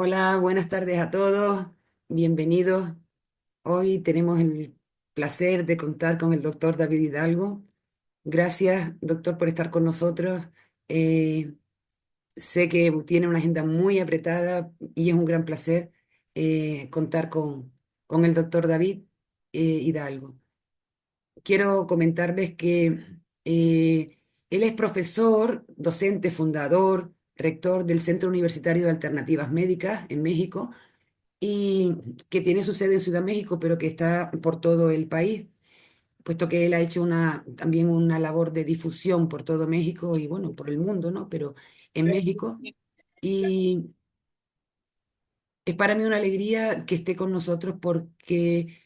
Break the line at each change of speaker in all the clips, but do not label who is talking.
Hola, buenas tardes a todos. Bienvenidos. Hoy tenemos el placer de contar con el doctor David Hidalgo. Gracias, doctor, por estar con nosotros. Eh, Sé que tiene una agenda muy apretada y es un gran placer contar con el doctor David Hidalgo. Quiero comentarles que él es profesor, docente, fundador, rector del Centro Universitario de Alternativas Médicas en México y que tiene su sede en Ciudad México, pero que está por todo el país, puesto que él ha hecho también una labor de difusión por todo México y bueno, por el mundo, ¿no? Pero en México. Y es para mí una alegría que esté con nosotros porque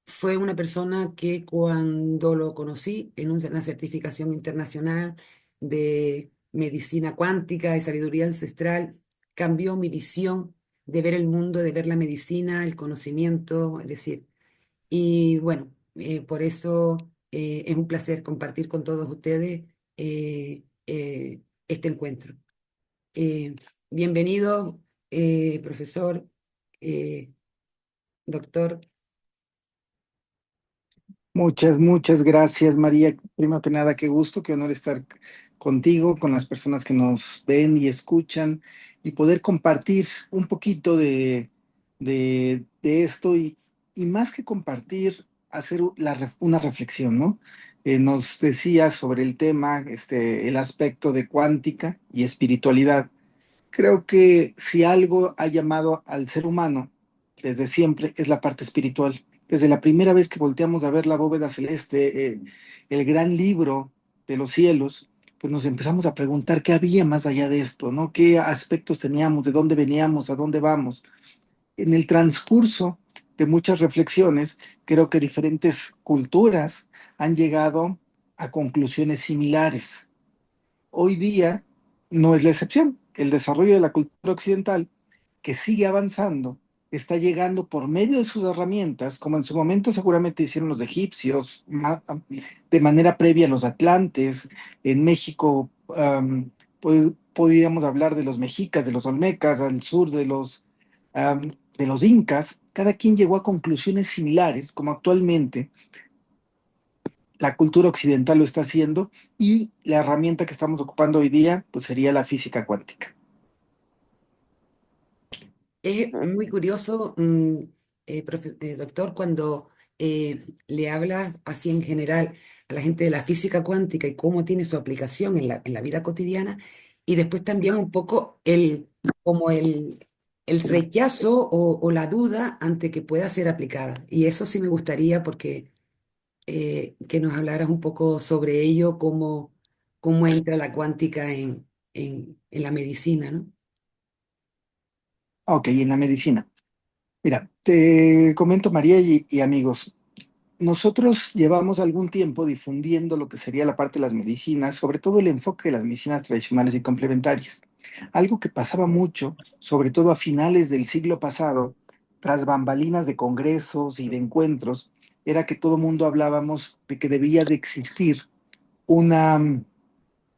fue una persona que cuando lo conocí en una certificación internacional de medicina cuántica y sabiduría ancestral, cambió mi visión de ver el mundo, de ver la medicina, el conocimiento, es decir, y bueno, por eso es un placer compartir con todos ustedes este encuentro. Eh, Bienvenido, profesor, eh, doctor.
Muchas gracias, María. Primero que nada, qué gusto, qué honor estar contigo, con las personas que nos ven y escuchan y poder compartir un poquito de esto y más que compartir, hacer una reflexión, ¿no? Nos decía sobre el tema, el aspecto de cuántica y espiritualidad. Creo que si algo ha llamado al ser humano desde siempre es la parte espiritual. Desde la primera vez que volteamos a ver la bóveda celeste, el gran libro de los cielos, pues nos empezamos a preguntar qué había más allá de esto, ¿no? ¿Qué aspectos teníamos? ¿De dónde veníamos? ¿A dónde vamos? En el transcurso de muchas reflexiones, creo que diferentes culturas han llegado a conclusiones similares. Hoy día no es la excepción. El desarrollo de la cultura occidental, que sigue avanzando, está llegando por medio de sus herramientas, como en su momento seguramente hicieron los egipcios, de manera previa a los atlantes. En México, podríamos hablar de los mexicas, de los olmecas, al sur de los incas. Cada quien llegó a conclusiones similares, como actualmente la cultura occidental lo está haciendo, y la herramienta que estamos ocupando hoy día pues sería la física cuántica.
Es muy curioso, doctor, cuando le habla así en general a la gente de la física cuántica y cómo tiene su aplicación en la vida cotidiana, y después también un poco como el rechazo o la duda ante que pueda ser aplicada. Y eso sí me gustaría porque que nos hablaras un poco sobre ello, cómo entra la cuántica en la medicina, ¿no?
Ok, en la medicina. Mira, te comento, María y amigos, nosotros llevamos algún tiempo difundiendo lo que sería la parte de las medicinas, sobre todo el enfoque de las medicinas tradicionales y complementarias. Algo que pasaba mucho, sobre todo a finales del siglo pasado, tras bambalinas de congresos y de encuentros, era que todo mundo hablábamos de que debía de existir una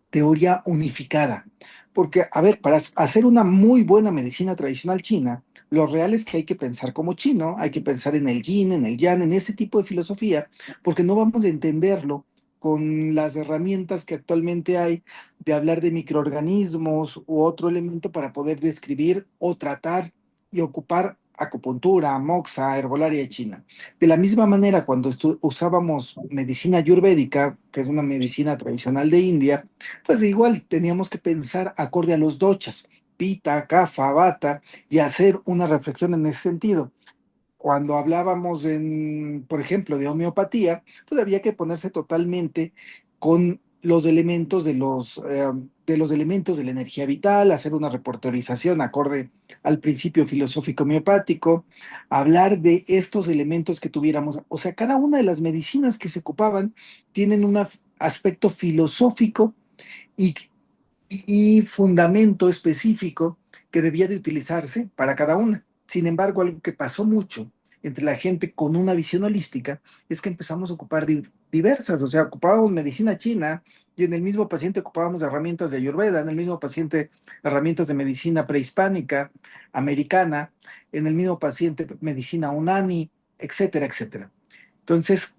teoría unificada. Porque, a ver, para hacer una muy buena medicina tradicional china, lo real es que hay que pensar como chino, hay que pensar en el yin, en el yang, en ese tipo de filosofía, porque no vamos a entenderlo con las herramientas que actualmente hay de hablar de microorganismos u otro elemento para poder describir o tratar y ocupar acupuntura, moxa, herbolaria china. De la misma manera, cuando usábamos medicina ayurvédica, que es una medicina tradicional de India, pues igual teníamos que pensar acorde a los dochas, pita, kapha, vata, y hacer una reflexión en ese sentido. Cuando hablábamos por ejemplo, de homeopatía, pues había que ponerse totalmente con los elementos de los elementos de la energía vital, hacer una reportorización acorde al principio filosófico homeopático, hablar de estos elementos que tuviéramos. O sea, cada una de las medicinas que se ocupaban tienen un aspecto filosófico y, y fundamento específico que debía de utilizarse para cada una. Sin embargo, algo que pasó mucho entre la gente con una visión holística es que empezamos a ocupar diversas, o sea, ocupábamos medicina china y en el mismo paciente ocupábamos herramientas de Ayurveda, en el mismo paciente herramientas de medicina prehispánica, americana, en el mismo paciente medicina Unani, etcétera, etcétera. Entonces,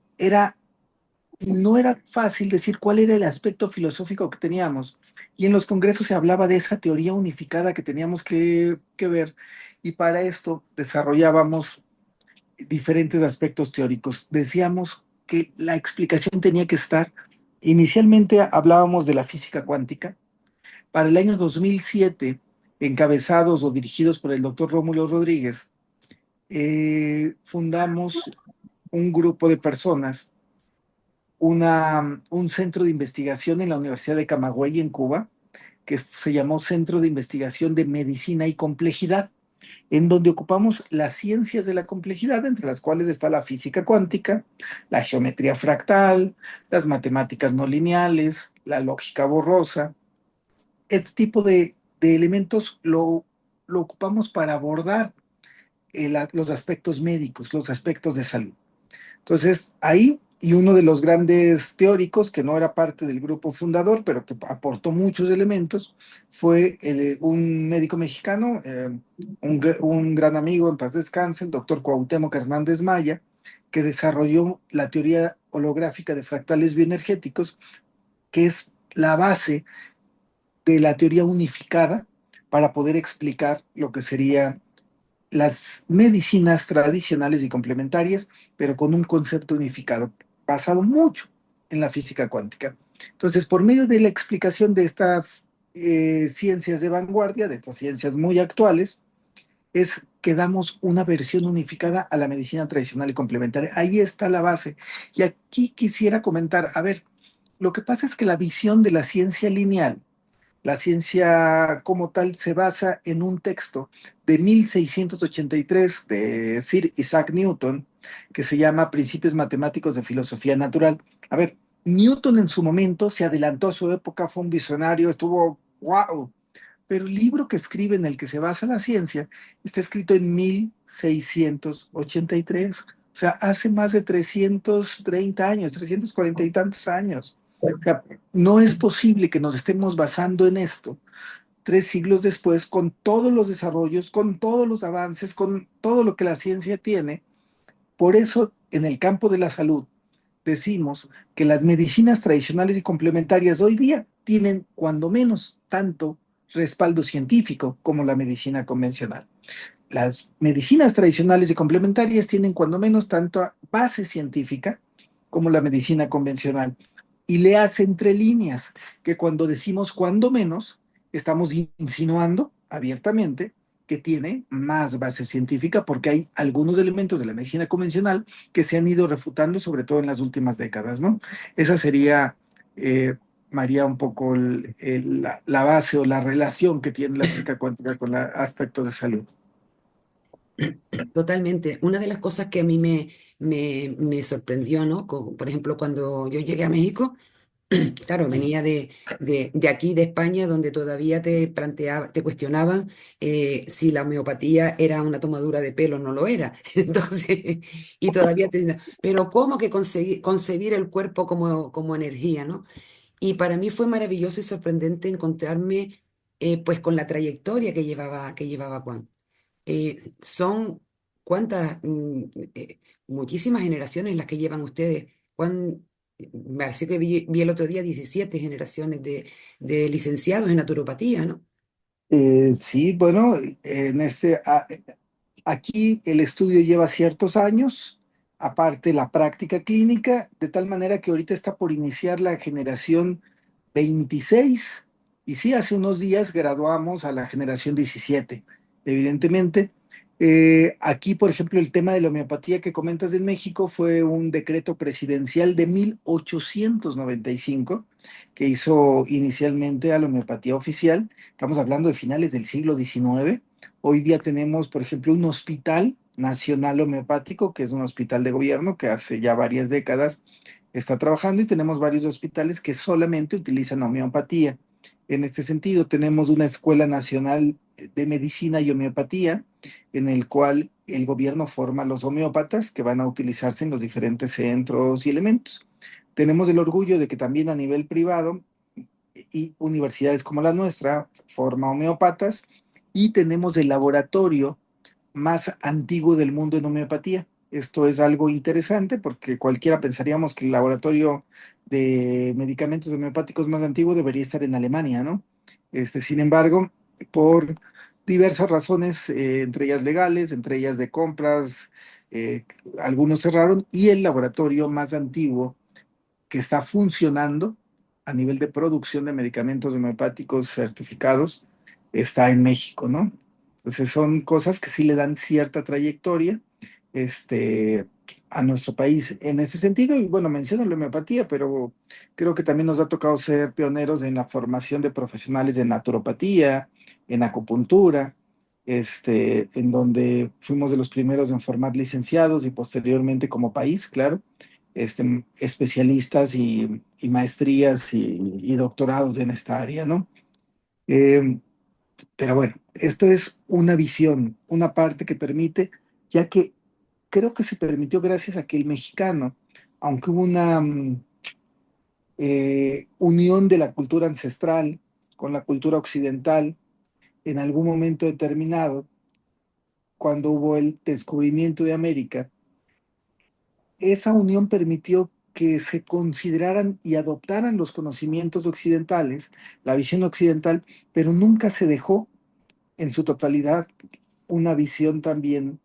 no era fácil decir cuál era el aspecto filosófico que teníamos. Y en los congresos se hablaba de esa teoría unificada que teníamos que ver. Y para esto desarrollábamos diferentes aspectos teóricos. Decíamos que la explicación tenía que estar, inicialmente hablábamos de la física cuántica. Para el año 2007, encabezados o dirigidos por el doctor Rómulo Rodríguez, fundamos un grupo de personas, un centro de investigación en la Universidad de Camagüey, en Cuba, que se llamó Centro de Investigación de Medicina y Complejidad, en donde ocupamos las ciencias de la complejidad, entre las cuales está la física cuántica, la geometría fractal, las matemáticas no lineales, la lógica borrosa. Este tipo de elementos lo ocupamos para abordar los aspectos médicos, los aspectos de salud. Entonces, ahí, y uno de los grandes teóricos, que no era parte del grupo fundador, pero que aportó muchos elementos, fue un médico mexicano, un gran amigo, en paz descanse, el doctor Cuauhtémoc Hernández Maya, que desarrolló la teoría holográfica de fractales bioenergéticos, que es la base de la teoría unificada para poder explicar lo que sería las medicinas tradicionales y complementarias, pero con un concepto unificado, basado mucho en la física cuántica. Entonces, por medio de la explicación de estas ciencias de vanguardia, de estas ciencias muy actuales, es que damos una versión unificada a la medicina tradicional y complementaria. Ahí está la base. Y aquí quisiera comentar, a ver, lo que pasa es que la visión de la ciencia lineal, la ciencia como tal se basa en un texto de 1683 de Sir Isaac Newton, que se llama Principios Matemáticos de Filosofía Natural. A ver, Newton en su momento se adelantó a su época, fue un visionario, estuvo wow, pero el libro que escribe en el que se basa la ciencia está escrito en 1683, o sea, hace más de 330 años, 340 y tantos años. O sea, no es posible que nos estemos basando en esto 3 siglos después, con todos los desarrollos, con todos los avances, con todo lo que la ciencia tiene. Por eso, en el campo de la salud, decimos que las medicinas tradicionales y complementarias hoy día tienen, cuando menos, tanto respaldo científico como la medicina convencional. Las medicinas tradicionales y complementarias tienen, cuando menos, tanto base científica como la medicina convencional. Y le hace entre líneas que cuando decimos cuando menos, estamos insinuando abiertamente que tiene más base científica porque hay algunos elementos de la medicina convencional que se han ido refutando, sobre todo en las últimas décadas, ¿no? Esa sería, eh, María, un poco la base o la relación que tiene la física cuántica con el aspecto de salud.
Totalmente. Una de las cosas que a mí me sorprendió, ¿no? Por ejemplo, cuando yo llegué a México, claro, venía de aquí, de España, donde todavía te cuestionaban si la homeopatía era una tomadura de pelo, no lo era. Entonces, y todavía pero ¿cómo que concebir el cuerpo como energía, ¿no? Y para mí fue maravilloso y sorprendente encontrarme pues con la trayectoria que llevaba Juan. Son cuántas, muchísimas generaciones las que llevan ustedes. Juan, me parece que vi el otro día 17 generaciones de licenciados en naturopatía, ¿no?
Sí, bueno, aquí el estudio lleva ciertos años, aparte la práctica clínica, de tal manera que ahorita está por iniciar la generación 26 y sí, hace unos días graduamos a la generación 17, evidentemente. Aquí, por ejemplo, el tema de la homeopatía que comentas en México fue un decreto presidencial de 1895 que hizo inicialmente a la homeopatía oficial. Estamos hablando de finales del siglo XIX. Hoy día tenemos, por ejemplo, un hospital nacional homeopático, que es un hospital de gobierno que hace ya varias décadas está trabajando y tenemos varios hospitales que solamente utilizan homeopatía. En este sentido, tenemos una Escuela Nacional de Medicina y Homeopatía, en el cual el gobierno forma a los homeópatas que van a utilizarse en los diferentes centros y elementos. tenemos el orgullo de que también a nivel privado y universidades como la nuestra forma homeópatas y tenemos el laboratorio más antiguo del mundo en homeopatía. Esto es algo interesante porque cualquiera pensaríamos que el laboratorio de medicamentos homeopáticos más antiguo debería estar en Alemania, ¿no? Sin embargo, por diversas razones, entre ellas legales, entre ellas de compras, eh, algunos cerraron y el laboratorio más antiguo que está funcionando a nivel de producción de medicamentos homeopáticos certificados está en México, ¿no? Entonces son cosas que sí le dan cierta trayectoria este, a nuestro país en ese sentido. Y bueno, menciono la homeopatía, pero creo que también nos ha tocado ser pioneros en la formación de profesionales de naturopatía, en acupuntura, en donde fuimos de los primeros en formar licenciados y posteriormente como país, claro, especialistas y maestrías y doctorados en esta área, ¿no? Eh, pero bueno, esto es una visión, una parte que permite, ya que creo que se permitió gracias a que el mexicano, aunque hubo una unión de la cultura ancestral con la cultura occidental, en algún momento determinado, cuando hubo el descubrimiento de América, esa unión permitió que se consideraran y adoptaran los conocimientos occidentales, la visión occidental, pero nunca se dejó en su totalidad una visión también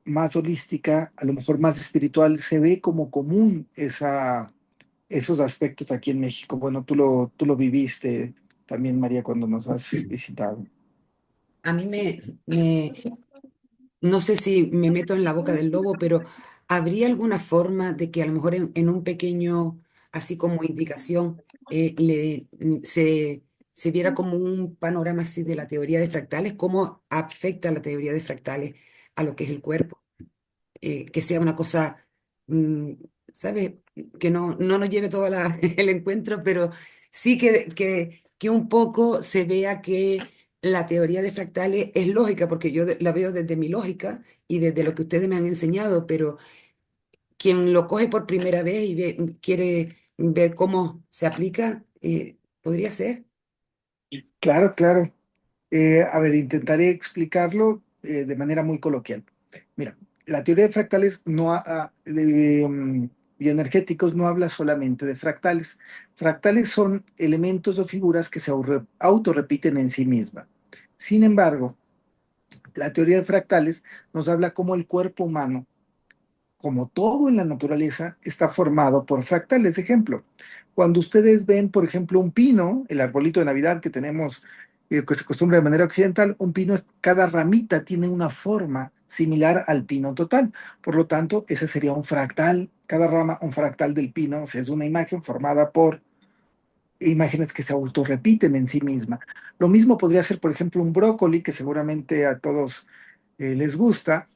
más holística, a lo mejor más espiritual. Se ve como común esos aspectos aquí en México. Bueno, tú lo viviste también, María, cuando nos has visitado.
A mí no sé si me meto en la boca del lobo, pero ¿habría alguna forma de que a lo mejor en un pequeño, así como indicación, se viera como un panorama así de la teoría de fractales? ¿Cómo afecta la teoría de fractales a lo que es el cuerpo? Que sea una cosa, mm, ¿sabe? Que no nos lleve todo el encuentro, pero sí que un poco se vea que la teoría de fractales es lógica, porque yo la veo desde mi lógica y desde lo que ustedes me han enseñado, pero quien lo coge por primera vez y quiere ver cómo se aplica, podría ser.
Claro, claro. A ver, intentaré explicarlo de manera muy coloquial. Mira, la teoría de fractales bioenergéticos no habla solamente de fractales. Fractales son elementos o figuras que se autorrepiten en sí misma. Sin embargo, la teoría de fractales nos habla cómo el cuerpo humano, como todo en la naturaleza, está formado por fractales. Ejemplo, cuando ustedes ven, por ejemplo, un pino, el arbolito de Navidad que tenemos, que se acostumbra de manera occidental, un pino, cada ramita tiene una forma similar al pino total. Por lo tanto, ese sería un fractal. Cada rama, un fractal del pino, o sea, es una imagen formada por imágenes que se autorrepiten en sí misma. Lo mismo podría ser, por ejemplo, un brócoli, que seguramente a todos les gusta,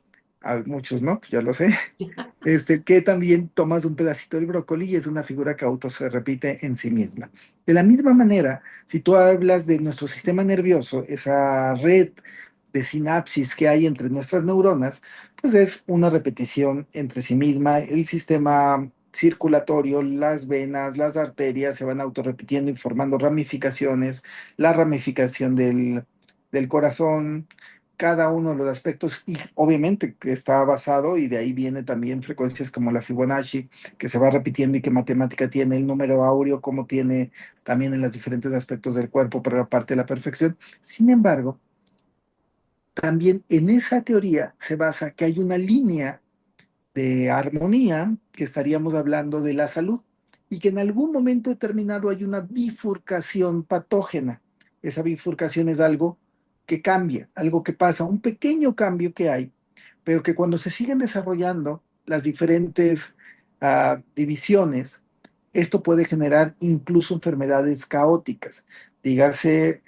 a muchos no, ya lo sé, que también tomas un pedacito del brócoli y es una figura que auto se repite en sí misma. De la misma manera, si tú hablas de nuestro sistema nervioso, esa red de sinapsis que hay entre nuestras neuronas, pues es una repetición entre sí misma. El sistema circulatorio, las venas, las arterias se van autorrepitiendo y formando ramificaciones, la ramificación del corazón, cada uno de los aspectos y obviamente que está basado y de ahí viene también frecuencias como la Fibonacci, que se va repitiendo y que matemática tiene el número áureo, como tiene también en los diferentes aspectos del cuerpo para la parte de la perfección. Sin embargo, también en esa teoría se basa que hay una línea de armonía, que estaríamos hablando de la salud, y que en algún momento determinado hay una bifurcación patógena. Esa bifurcación es algo que cambia, algo que pasa, un pequeño cambio que hay, pero que cuando se siguen desarrollando las diferentes divisiones, esto puede generar incluso enfermedades caóticas, dígase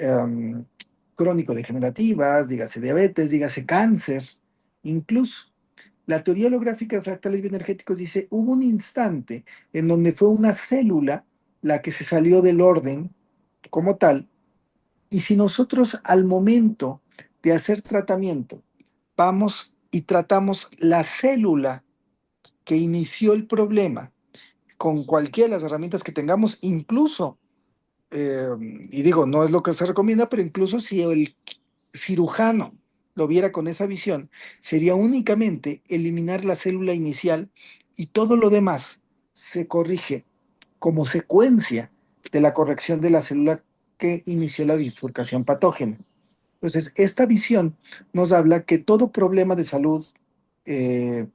crónico-degenerativas, dígase diabetes, dígase cáncer, incluso. La teoría holográfica de fractales bioenergéticos dice, hubo un instante en donde fue una célula la que se salió del orden como tal, y si nosotros al momento de hacer tratamiento vamos y tratamos la célula que inició el problema, con cualquiera de las herramientas que tengamos, incluso, eh, y digo, no es lo que se recomienda, pero incluso si el cirujano lo viera con esa visión, sería únicamente eliminar la célula inicial y todo lo demás se corrige como secuencia de la corrección de la célula que inició la bifurcación patógena. Entonces, esta visión nos habla que todo problema de salud eh,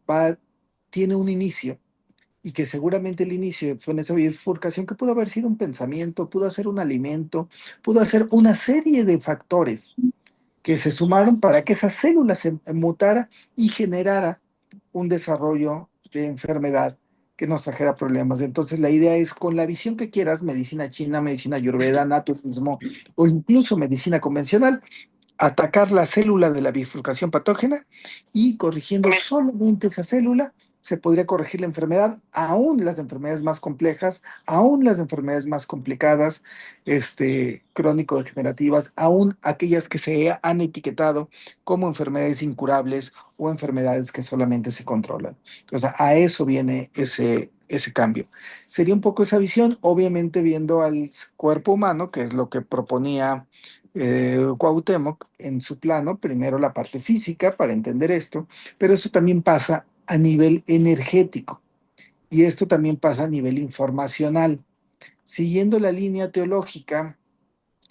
va- tiene un inicio y que seguramente el inicio fue en esa bifurcación que pudo haber sido un pensamiento, pudo ser un alimento, pudo ser una serie de factores que se sumaron para que esa célula se mutara y generara un desarrollo de enfermedad que nos trajera problemas. Entonces, la idea es, con la visión que quieras, medicina china, medicina ayurveda, naturismo o incluso medicina convencional, atacar la célula de la bifurcación patógena y corrigiendo solamente esa célula se podría corregir la enfermedad, aún las enfermedades más complejas, aún las enfermedades más complicadas, crónico-degenerativas, aún aquellas que se han etiquetado como enfermedades incurables o enfermedades que solamente se controlan. Entonces, a eso viene ese cambio. Sería un poco esa visión, obviamente viendo al cuerpo humano, que es lo que proponía Cuauhtémoc en su plano, primero la parte física para entender esto, pero eso también pasa a nivel energético y esto también pasa a nivel informacional. Siguiendo la línea teológica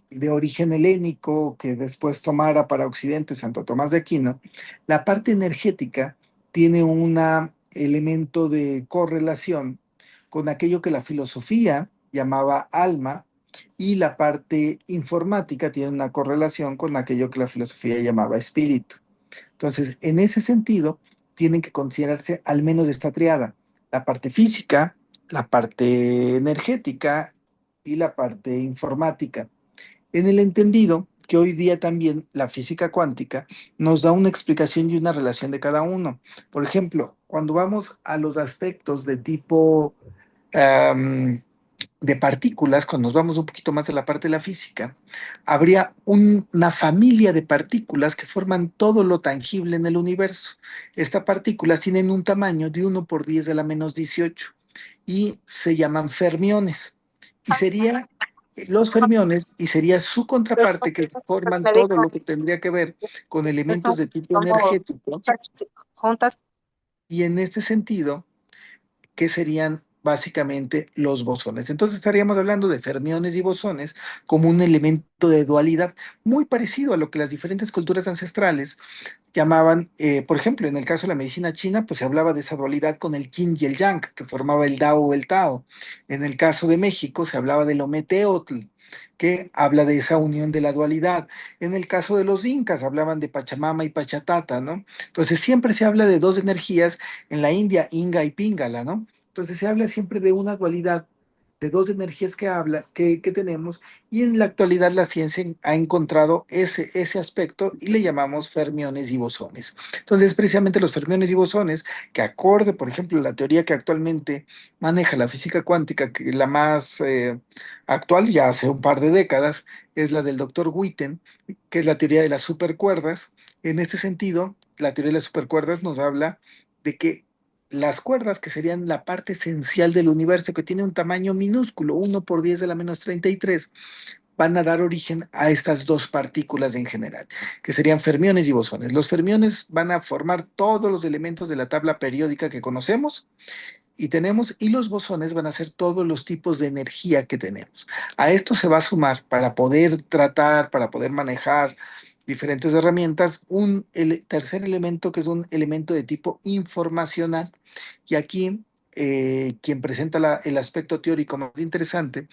de origen helénico que después tomara para Occidente Santo Tomás de Aquino, la parte energética tiene un elemento de correlación con aquello que la filosofía llamaba alma y la parte informática tiene una correlación con aquello que la filosofía llamaba espíritu. Entonces, en ese sentido, tienen que considerarse al menos esta triada, la parte física, la parte energética y la parte informática, en el entendido que hoy día también la física cuántica nos da una explicación y una relación de cada uno. Por ejemplo, cuando vamos a los aspectos de tipo um, de partículas, cuando nos vamos un poquito más de la parte de la física, habría una familia de partículas que forman todo lo tangible en el universo. Estas partículas tienen un tamaño de 1 por 10 a la -18 y se llaman fermiones. Y sería los fermiones y sería su contraparte que forman todo lo que tendría que ver con elementos de tipo
como
energético.
muchas juntas.
Y en este sentido, que serían básicamente los bosones. Entonces estaríamos hablando de fermiones y bosones como un elemento de dualidad muy parecido a lo que las diferentes culturas ancestrales llamaban, por ejemplo, en el caso de la medicina china, pues se hablaba de esa dualidad con el yin y el yang, que formaba el Dao o el Tao. En el caso de México se hablaba del Ometeotl, que habla de esa unión de la dualidad. En el caso de los incas hablaban de Pachamama y Pachatata, ¿no? Entonces siempre se habla de dos energías, en la India, Inga y Pingala, ¿no? Entonces se habla siempre de una dualidad, de dos energías que tenemos, y en la actualidad la ciencia ha encontrado ese aspecto y le llamamos fermiones y bosones. Entonces, precisamente los fermiones y bosones, que acorde, por ejemplo, a la teoría que actualmente maneja la física cuántica, que la más actual, ya hace un par de décadas, es la del doctor Witten, que es la teoría de las supercuerdas. En este sentido, la teoría de las supercuerdas nos habla de que las cuerdas, que serían la parte esencial del universo, que tiene un tamaño minúsculo, 1 por 10 a la -33, van a dar origen a estas dos partículas en general, que serían fermiones y bosones. Los fermiones van a formar todos los elementos de la tabla periódica que conocemos y tenemos, y los bosones van a ser todos los tipos de energía que tenemos. A esto se va a sumar, para poder tratar, para poder manejar diferentes herramientas, tercer elemento que es un elemento de tipo informacional. Y aquí quien presenta el aspecto teórico más interesante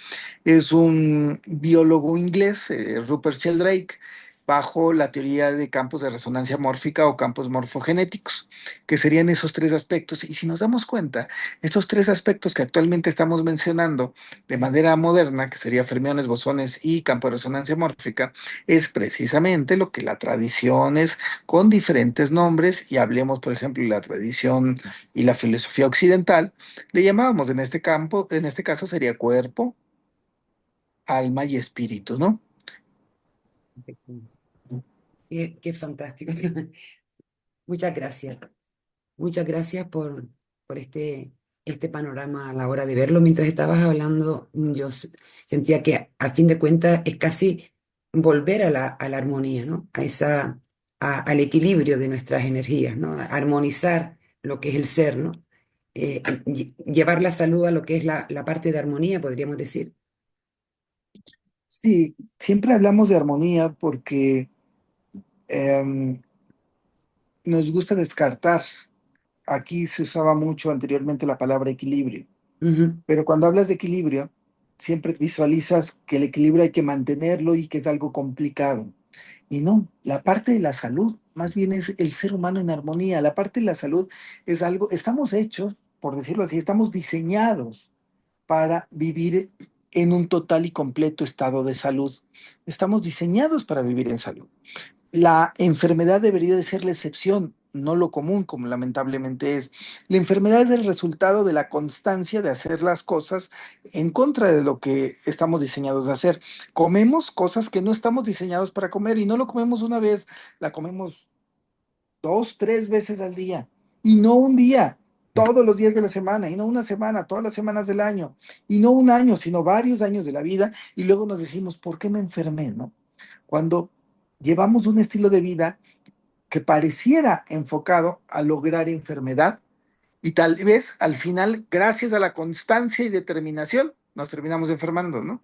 es un biólogo inglés, Rupert Sheldrake, bajo la teoría de campos de resonancia mórfica o campos morfogenéticos, que serían esos tres aspectos. Y si nos damos cuenta, estos tres aspectos que actualmente estamos mencionando de manera moderna, que sería fermiones, bosones y campo de resonancia mórfica, es precisamente lo que la tradición es, con diferentes nombres, y hablemos, por ejemplo, de la tradición y la filosofía occidental, le llamábamos en este campo, en este caso sería cuerpo, alma y espíritu, ¿no?
Qué fantástico. Muchas gracias. Muchas gracias por este este panorama a la hora de verlo. Mientras estabas hablando, sentía que a fin de cuentas es casi volver a la armonía, ¿no? Al equilibrio de nuestras energías, ¿no? A armonizar lo que es el ser, ¿no? Llevar la salud a lo que es la parte de armonía, podríamos decir.
Sí, siempre hablamos de armonía porque em, nos gusta descartar. Aquí se usaba mucho anteriormente la palabra equilibrio,
Ujú.
pero cuando hablas de equilibrio, siempre visualizas que el equilibrio hay que mantenerlo y que es algo complicado. Y no, la parte de la salud más bien es el ser humano en armonía. La parte de la salud es algo, estamos hechos, por decirlo así, estamos diseñados para vivir en un total y completo estado de salud. Estamos diseñados para vivir en salud. La enfermedad debería de ser la excepción, no lo común, como lamentablemente es. La enfermedad es el resultado de la constancia de hacer las cosas en contra de lo que estamos diseñados a hacer. Comemos cosas que no estamos diseñados para comer y no lo comemos una vez, la comemos dos, tres veces al día y no un día, todos los días de la semana y no una semana, todas las semanas del año y no un año, sino varios años de la vida y luego nos decimos, ¿por qué me enfermé, no? Cuando llevamos un estilo de vida que pareciera enfocado a lograr enfermedad y tal vez al final, gracias a la constancia y determinación, nos terminamos enfermando, ¿no?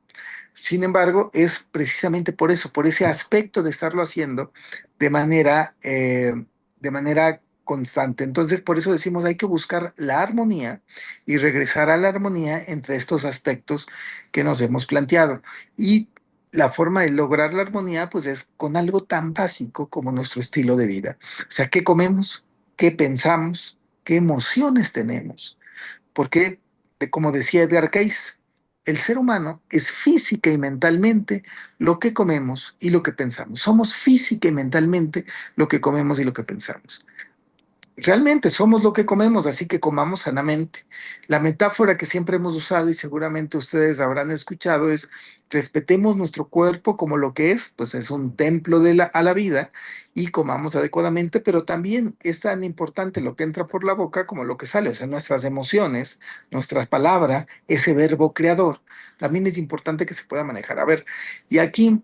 Sin embargo, es precisamente por eso, por ese aspecto de estarlo haciendo de de manera constante. Entonces, por eso decimos, hay que buscar la armonía y regresar a la armonía entre estos aspectos que nos hemos planteado. Y la forma de lograr la armonía, pues es con algo tan básico como nuestro estilo de vida. O sea, ¿qué comemos? ¿Qué pensamos? ¿Qué emociones tenemos? Porque, como decía Edgar Cayce, el ser humano es física y mentalmente lo que comemos y lo que pensamos. Somos física y mentalmente lo que comemos y lo que pensamos. Realmente somos lo que comemos, así que comamos sanamente. La metáfora que siempre hemos usado y seguramente ustedes habrán escuchado es respetemos nuestro cuerpo como lo que es, pues es un templo a la vida y comamos adecuadamente, pero también es tan importante lo que entra por la boca como lo que sale, o sea, nuestras emociones, nuestras palabras, ese verbo creador, también es importante que se pueda manejar. A ver, y aquí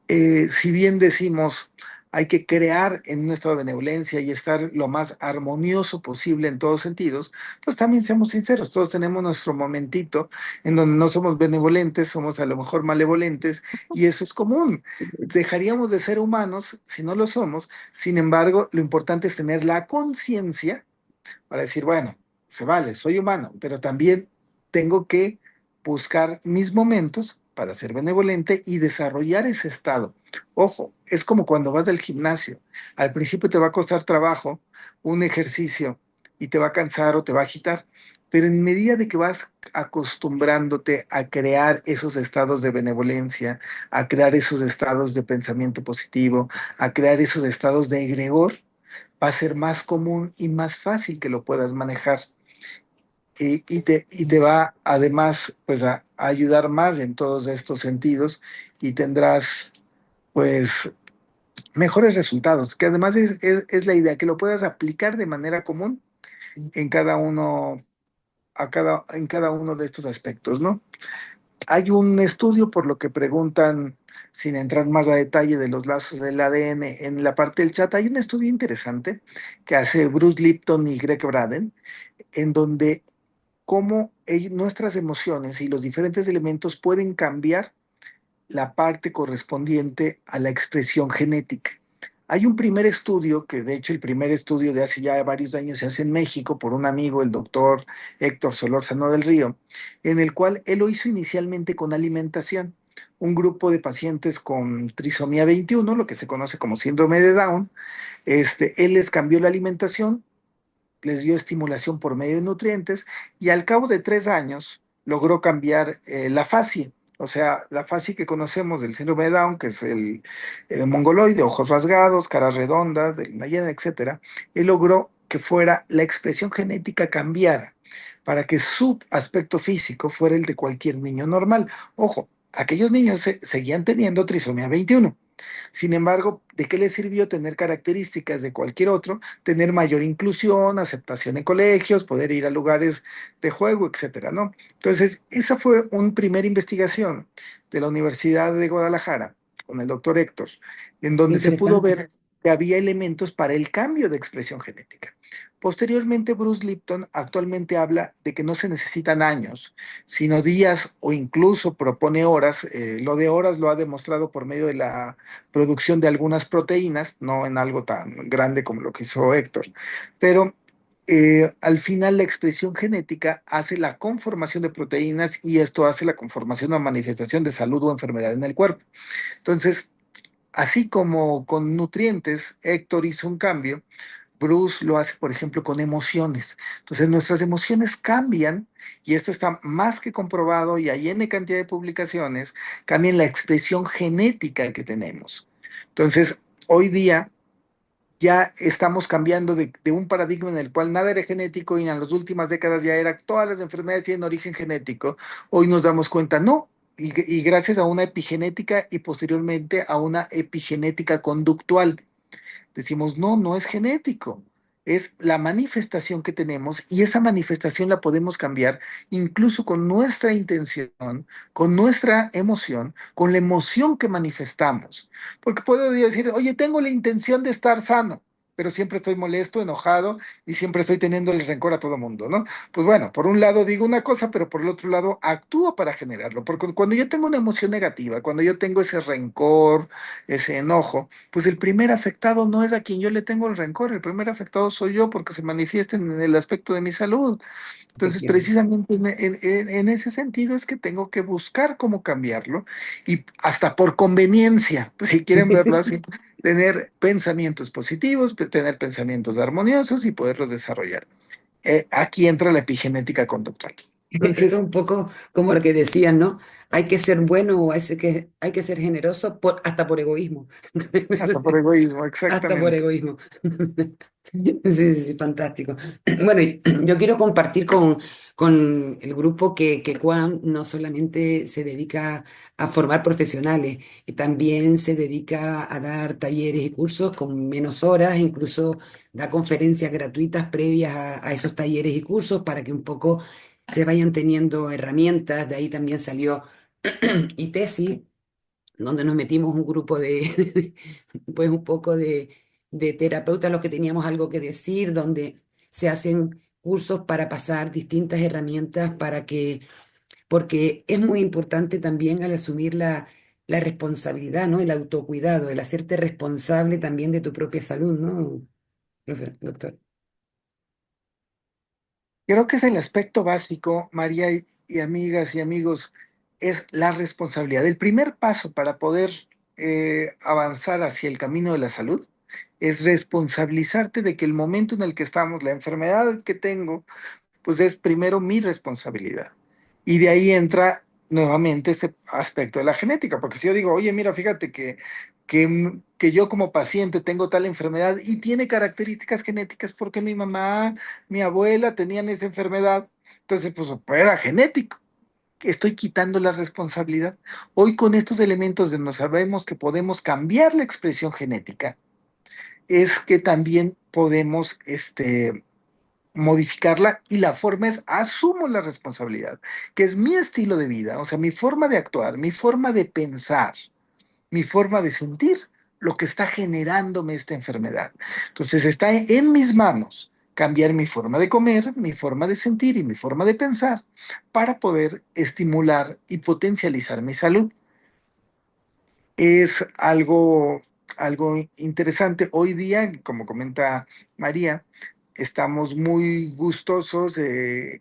si bien decimos hay que crear en un estado de benevolencia y estar lo más armonioso posible en todos sentidos, pues también seamos sinceros, todos tenemos nuestro momentito en donde no somos benevolentes, somos a lo mejor malevolentes y eso es común. Dejaríamos de ser humanos si no lo somos, sin embargo, lo importante es tener la conciencia para decir, bueno, se vale, soy humano, pero también tengo que buscar mis momentos para ser benevolente y desarrollar ese estado. Ojo, es como cuando vas al gimnasio. Al principio te va a costar trabajo un ejercicio y te va a cansar o te va a agitar, pero en medida de que vas acostumbrándote a crear esos estados de benevolencia, a crear esos estados de pensamiento positivo, a crear esos estados de egregor, va a ser más común y más fácil que lo puedas manejar. Y te va además pues a ayudar más en todos estos sentidos y tendrás pues mejores resultados, que además es la idea, que lo puedas aplicar de manera común en cada uno, en cada uno de estos aspectos, ¿no? Hay un estudio, por lo que preguntan, sin entrar más a detalle de los lazos del ADN en la parte del chat, hay un estudio interesante que hace Bruce Lipton y Greg Braden, en donde cómo nuestras emociones y los diferentes elementos pueden cambiar la parte correspondiente a la expresión genética. Hay un primer estudio, que de hecho el primer estudio de hace ya varios años se hace en México por un amigo, el doctor Héctor Solórzano del Río, en el cual él lo hizo inicialmente con alimentación. Un grupo de pacientes con trisomía 21, lo que se conoce como síndrome de Down, él les cambió la alimentación, les dio estimulación por medio de nutrientes y al cabo de 3 años logró cambiar la fascia. O sea, la fascia que conocemos del síndrome de Down, que es el mongoloide, ojos rasgados, caras redondas, del Mayen, etcétera, él logró que fuera la expresión genética cambiara para que su aspecto físico fuera el de cualquier niño normal. Ojo, aquellos niños seguían teniendo trisomía 21, Sin embargo, ¿de qué le sirvió tener características de cualquier otro? Tener mayor inclusión, aceptación en colegios, poder ir a lugares de juego, etcétera, ¿no? Entonces, esa fue una primera investigación de la Universidad de Guadalajara con el doctor Héctor, en donde se pudo
Interesante.
ver que había elementos para el cambio de expresión genética. Posteriormente, Bruce Lipton actualmente habla de que no se necesitan años, sino días o incluso propone horas. Lo de horas lo ha demostrado por medio de la producción de algunas proteínas, no en algo tan grande como lo que hizo Héctor, pero al final la expresión genética hace la conformación de proteínas y esto hace la conformación o manifestación de salud o enfermedad en el cuerpo. Entonces, así como con nutrientes, Héctor hizo un cambio, Bruce lo hace, por ejemplo, con emociones. Entonces, nuestras emociones cambian, y esto está más que comprobado, y hay N cantidad de publicaciones, cambian la expresión genética que tenemos. Entonces, hoy día ya estamos cambiando de un paradigma en el cual nada era genético y en las últimas décadas ya era todas las enfermedades tienen origen genético. Hoy nos damos cuenta, no. Y gracias a una epigenética y posteriormente a una epigenética conductual. Decimos, no, no es genético, es la manifestación que tenemos y esa manifestación la podemos cambiar incluso con nuestra intención, con nuestra emoción, con la emoción que manifestamos. Porque puedo decir, oye, tengo la intención de estar sano, pero siempre estoy molesto, enojado y siempre estoy teniendo el rencor a todo mundo, ¿no? Pues bueno, por un lado digo una cosa, pero por el otro lado actúo para generarlo. Porque cuando yo tengo una emoción negativa, cuando yo tengo ese rencor, ese enojo, pues el primer afectado no es a quien yo le tengo el rencor, el primer afectado soy yo porque se manifiesta en el aspecto de mi salud. Entonces,
Efectivamente.
precisamente en ese sentido es que tengo que buscar cómo cambiarlo y hasta por conveniencia, pues, si quieren verlo así, tener pensamientos positivos, tener pensamientos armoniosos y poderlos desarrollar. Aquí entra la epigenética conductual.
Esto es
Entonces,
un poco como lo que decían, ¿no? Hay que ser bueno o hay que ser generoso hasta por egoísmo.
hasta por egoísmo,
Hasta por
exactamente.
egoísmo. Sí, sí, sí, fantástico. Bueno, y yo quiero compartir con el grupo que Cuam no solamente se dedica a formar profesionales, y también se dedica a dar talleres y cursos con menos horas, incluso da conferencias gratuitas previas a esos talleres y cursos para que un poco se vayan teniendo herramientas. De ahí también salió ITESI, donde nos metimos un grupo de, pues un poco de terapeutas, los que teníamos algo que decir, donde se hacen cursos para pasar distintas herramientas porque es muy importante también al asumir la responsabilidad, ¿no? El autocuidado, el hacerte responsable también de tu propia salud, ¿no, doctor?
Creo que es el aspecto básico, María y amigas y amigos, es la responsabilidad. El primer paso para poder avanzar hacia el camino de la salud es responsabilizarte de que el momento en el que estamos, la enfermedad que tengo, pues es primero mi responsabilidad. Y de ahí entra nuevamente este aspecto de la genética, porque si yo digo, oye, mira, fíjate que yo como paciente tengo tal enfermedad y tiene características genéticas porque mi mamá, mi abuela tenían esa enfermedad, entonces pues era genético. Estoy quitando la responsabilidad. Hoy con estos elementos de nos sabemos que podemos cambiar la expresión genética, es que también podemos modificarla y la forma es asumo la responsabilidad, que es mi estilo de vida, o sea, mi forma de actuar, mi forma de pensar, mi forma de sentir, lo que está generándome esta enfermedad. Entonces está en mis manos cambiar mi forma de comer, mi forma de sentir y mi forma de pensar para poder estimular y potencializar mi salud. Es algo interesante. Hoy día, como comenta María, estamos muy gustosos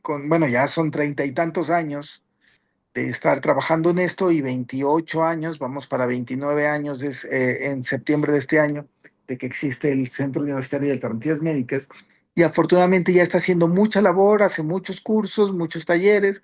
bueno, ya son 30 y tantos años de estar trabajando en esto y 28 años, vamos para 29 años en septiembre de este año, de que existe el Centro Universitario de Alternativas Médicas. Y afortunadamente ya está haciendo mucha labor, hace muchos cursos, muchos talleres,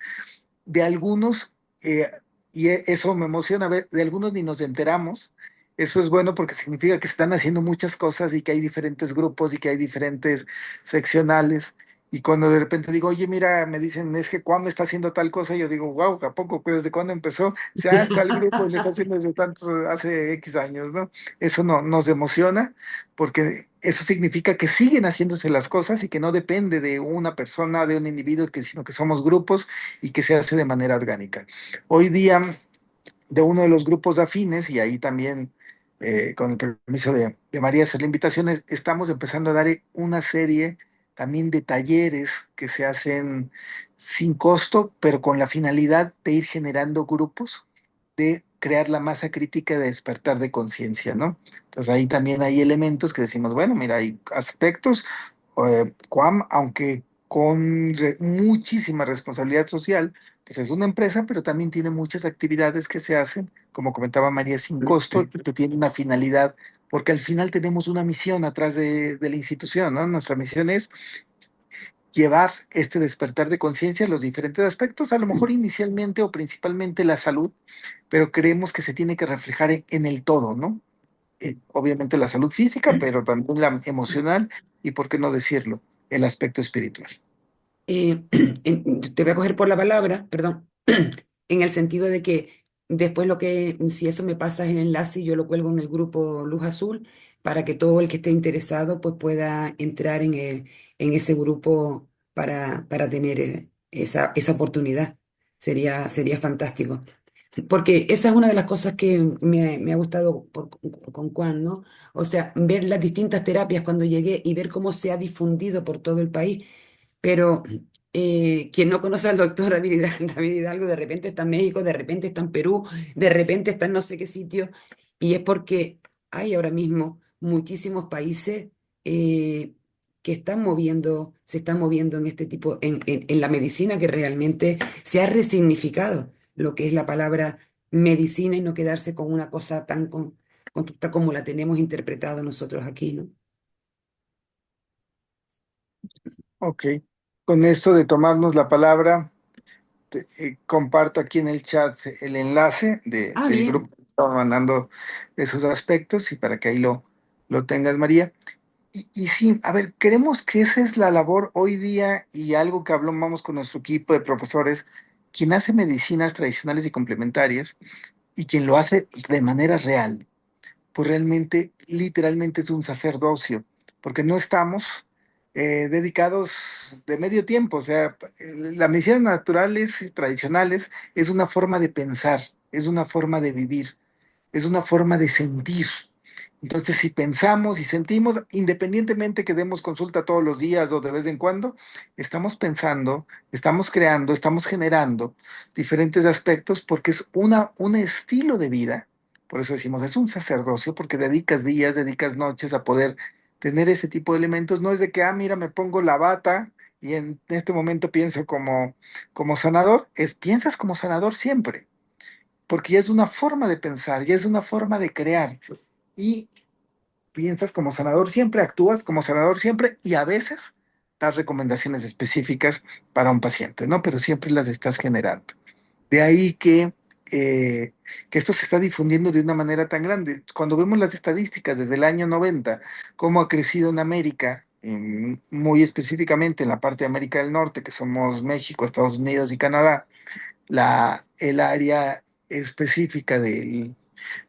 de algunos, eh, eso me emociona ver, de algunos ni nos enteramos. Eso es bueno porque significa que están haciendo muchas cosas y que hay diferentes grupos y que hay diferentes seccionales. Y cuando de repente digo, oye, mira, me dicen, es que Cuam está haciendo tal cosa, yo digo, wow, ¿a poco? Pues, ¿desde cuándo empezó? Ya está el grupo y lo está haciendo desde tantos, hace X años, ¿no? Eso no, nos emociona porque eso significa que siguen haciéndose las cosas y que no depende de una persona, de un individuo, sino que somos grupos y que se hace de manera orgánica. Hoy día de uno de los grupos afines, y ahí también, con el permiso de María, hacer la invitación, estamos empezando a dar una serie también de talleres que se hacen sin costo, pero con la finalidad de ir generando grupos, de crear la masa crítica de despertar de conciencia, ¿no? Entonces ahí también hay elementos que decimos, bueno, mira, hay aspectos, Quam, aunque con muchísima responsabilidad social, pues es una empresa, pero también tiene muchas actividades que se hacen, como comentaba María, sin costo y que tiene una finalidad, porque al final tenemos una misión atrás de la institución, ¿no? Nuestra misión es llevar este despertar de conciencia a los diferentes aspectos, a lo mejor inicialmente o principalmente la salud, pero creemos que se tiene que reflejar en el todo, ¿no? Obviamente la salud física, pero también la emocional y, ¿por qué no decirlo?, el aspecto espiritual.
Te voy a coger por la palabra, perdón, en el sentido de que después si eso me pasa el enlace, yo lo cuelgo en el grupo Luz Azul para que todo el que esté interesado pues pueda entrar en ese grupo para tener esa oportunidad. Sería fantástico. Porque esa es una de las cosas que me ha gustado con Juan, ¿no? O sea, ver las distintas terapias cuando llegué y ver cómo se ha difundido por todo el país, pero quien no conoce al doctor David Hidalgo, de repente está en México, de repente está en Perú, de repente está en no sé qué sitio, y es porque hay ahora mismo muchísimos países eh, que se están moviendo en este tipo, en la medicina que realmente se ha resignificado lo que es la palabra medicina y no quedarse con una cosa tan conducta como la tenemos interpretada nosotros aquí, ¿no?
Ok, con esto de tomarnos la palabra, comparto aquí en el chat el enlace
Ah,
del grupo
bien.
que estaba mandando esos aspectos y para que ahí lo tengas, María. Y sí, a ver, creemos que esa es la labor hoy día y algo que hablamos con nuestro equipo de profesores, quien hace medicinas tradicionales y complementarias y quien lo hace de manera real, pues realmente, literalmente es un sacerdocio, porque no estamos dedicados de medio tiempo, o sea, las medicinas naturales y tradicionales es una forma de pensar, es una forma de vivir, es una forma de sentir. Entonces, si pensamos y sentimos, independientemente que demos consulta todos los días o de vez en cuando, estamos pensando, estamos creando, estamos generando diferentes aspectos porque es un estilo de vida. Por eso decimos, es un sacerdocio porque dedicas días, dedicas noches a poder tener ese tipo de elementos. No es de que, ah, mira, me pongo la bata y en este momento pienso como sanador. Piensas como sanador siempre, porque ya es una forma de pensar, ya es una forma de crear. Y piensas como sanador siempre, actúas como sanador siempre y a veces das recomendaciones específicas para un paciente, ¿no? Pero siempre las estás generando. De ahí eh, que esto se está difundiendo de una manera tan grande. Cuando vemos las estadísticas desde el año 90, cómo ha crecido en América, muy específicamente en la parte de América del Norte, que somos México, Estados Unidos y Canadá, el área específica de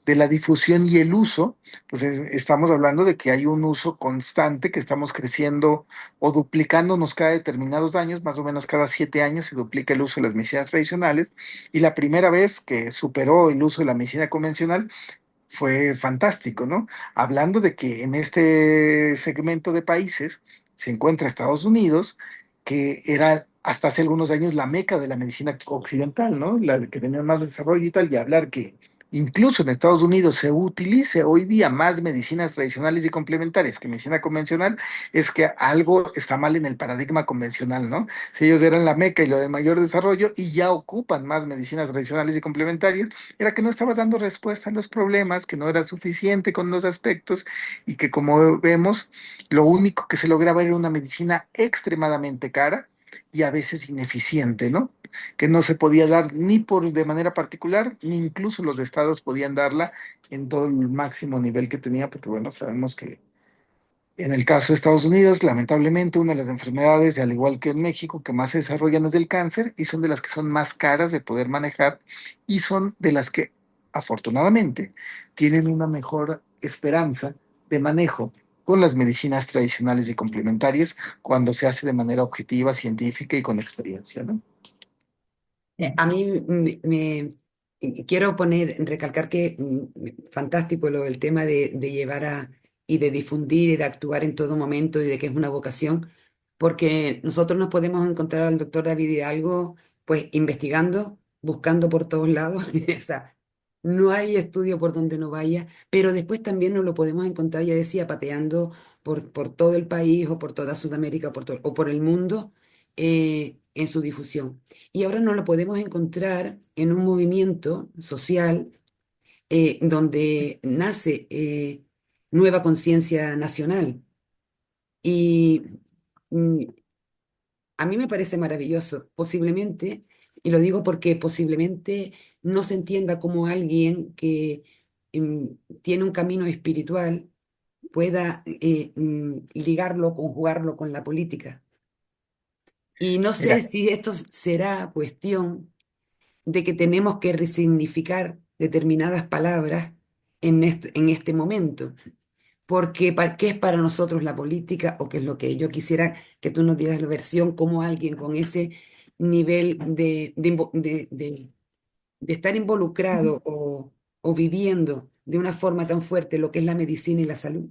la difusión y el uso, pues estamos hablando de que hay un uso constante, que estamos creciendo o duplicándonos cada determinados años, más o menos cada 7 años se duplica el uso de las medicinas tradicionales, y la primera vez que superó el uso de la medicina convencional fue fantástico, ¿no? Hablando de que en este segmento de países se encuentra Estados Unidos, que era hasta hace algunos años la meca de la medicina occidental, ¿no? La que tenía más desarrollo y tal, y hablar que incluso en Estados Unidos se utilice hoy día más medicinas tradicionales y complementarias que medicina convencional, es que algo está mal en el paradigma convencional, ¿no? Si ellos eran la meca y lo de mayor desarrollo y ya ocupan más medicinas tradicionales y complementarias, era que no estaba dando respuesta a los problemas, que no era suficiente con los aspectos y que, como vemos, lo único que se lograba era una medicina extremadamente cara y a veces ineficiente, ¿no? Que no se podía dar ni por de manera particular, ni incluso los estados podían darla en todo el máximo nivel que tenía, porque bueno, sabemos que En el caso de Estados Unidos, lamentablemente, una de las enfermedades, al igual que en México, que más se desarrollan es del cáncer y son de las que son más caras de poder manejar y son de las que, afortunadamente, tienen una mejor esperanza de manejo con las medicinas tradicionales y complementarias cuando se hace de manera objetiva, científica y con experiencia, ¿no?
A mí quiero recalcar que fantástico el tema de llevar y de difundir y de actuar en todo momento y de que es una vocación, porque nosotros nos podemos encontrar al doctor David Hidalgo pues investigando, buscando por todos lados, o sea, no hay estudio por donde no vaya, pero después también nos lo podemos encontrar, ya decía, pateando por todo el país o por toda Sudamérica o por el mundo en su difusión. Y ahora no lo podemos encontrar en un movimiento social donde nace nueva conciencia nacional. Y mm, a mí me parece maravilloso, posiblemente, y lo digo porque posiblemente no se entienda como alguien que mm, tiene un camino espiritual pueda ligarlo, conjugarlo con la política. Y no sé
Mira,
si esto será cuestión de que tenemos que resignificar determinadas palabras en este momento. Porque, ¿qué es para nosotros la política? O qué es lo que yo quisiera que tú nos dieras la versión como alguien con ese nivel de estar involucrado o viviendo de una forma tan fuerte lo que es la medicina y la salud.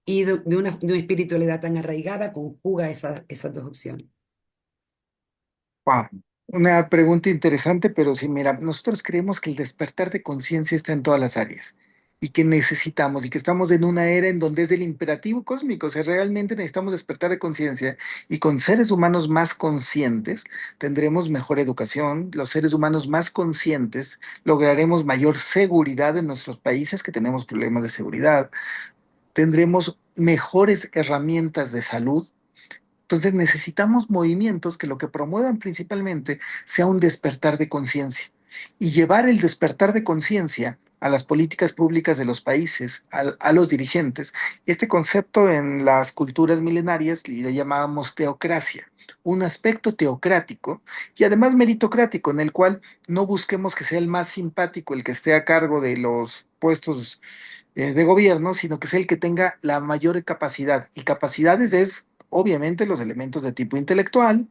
Y de una espiritualidad tan arraigada, conjuga esas dos opciones.
wow, una pregunta interesante, pero sí, mira, nosotros creemos que el despertar de conciencia está en todas las áreas y que necesitamos y que estamos en una era en donde es del imperativo cósmico, o sea, realmente necesitamos despertar de conciencia y con seres humanos más conscientes tendremos mejor educación, los seres humanos más conscientes lograremos mayor seguridad en nuestros países que tenemos problemas de seguridad, tendremos mejores herramientas de salud. Entonces necesitamos movimientos que lo que promuevan principalmente sea un despertar de conciencia y llevar el despertar de conciencia a las políticas públicas de los países, a los dirigentes. Este concepto en las culturas milenarias le llamábamos teocracia, un aspecto teocrático y además meritocrático en el cual no busquemos que sea el más simpático el que esté a cargo de los puestos de gobierno, sino que sea el que tenga la mayor capacidad. Y capacidades es, obviamente, los elementos de tipo intelectual,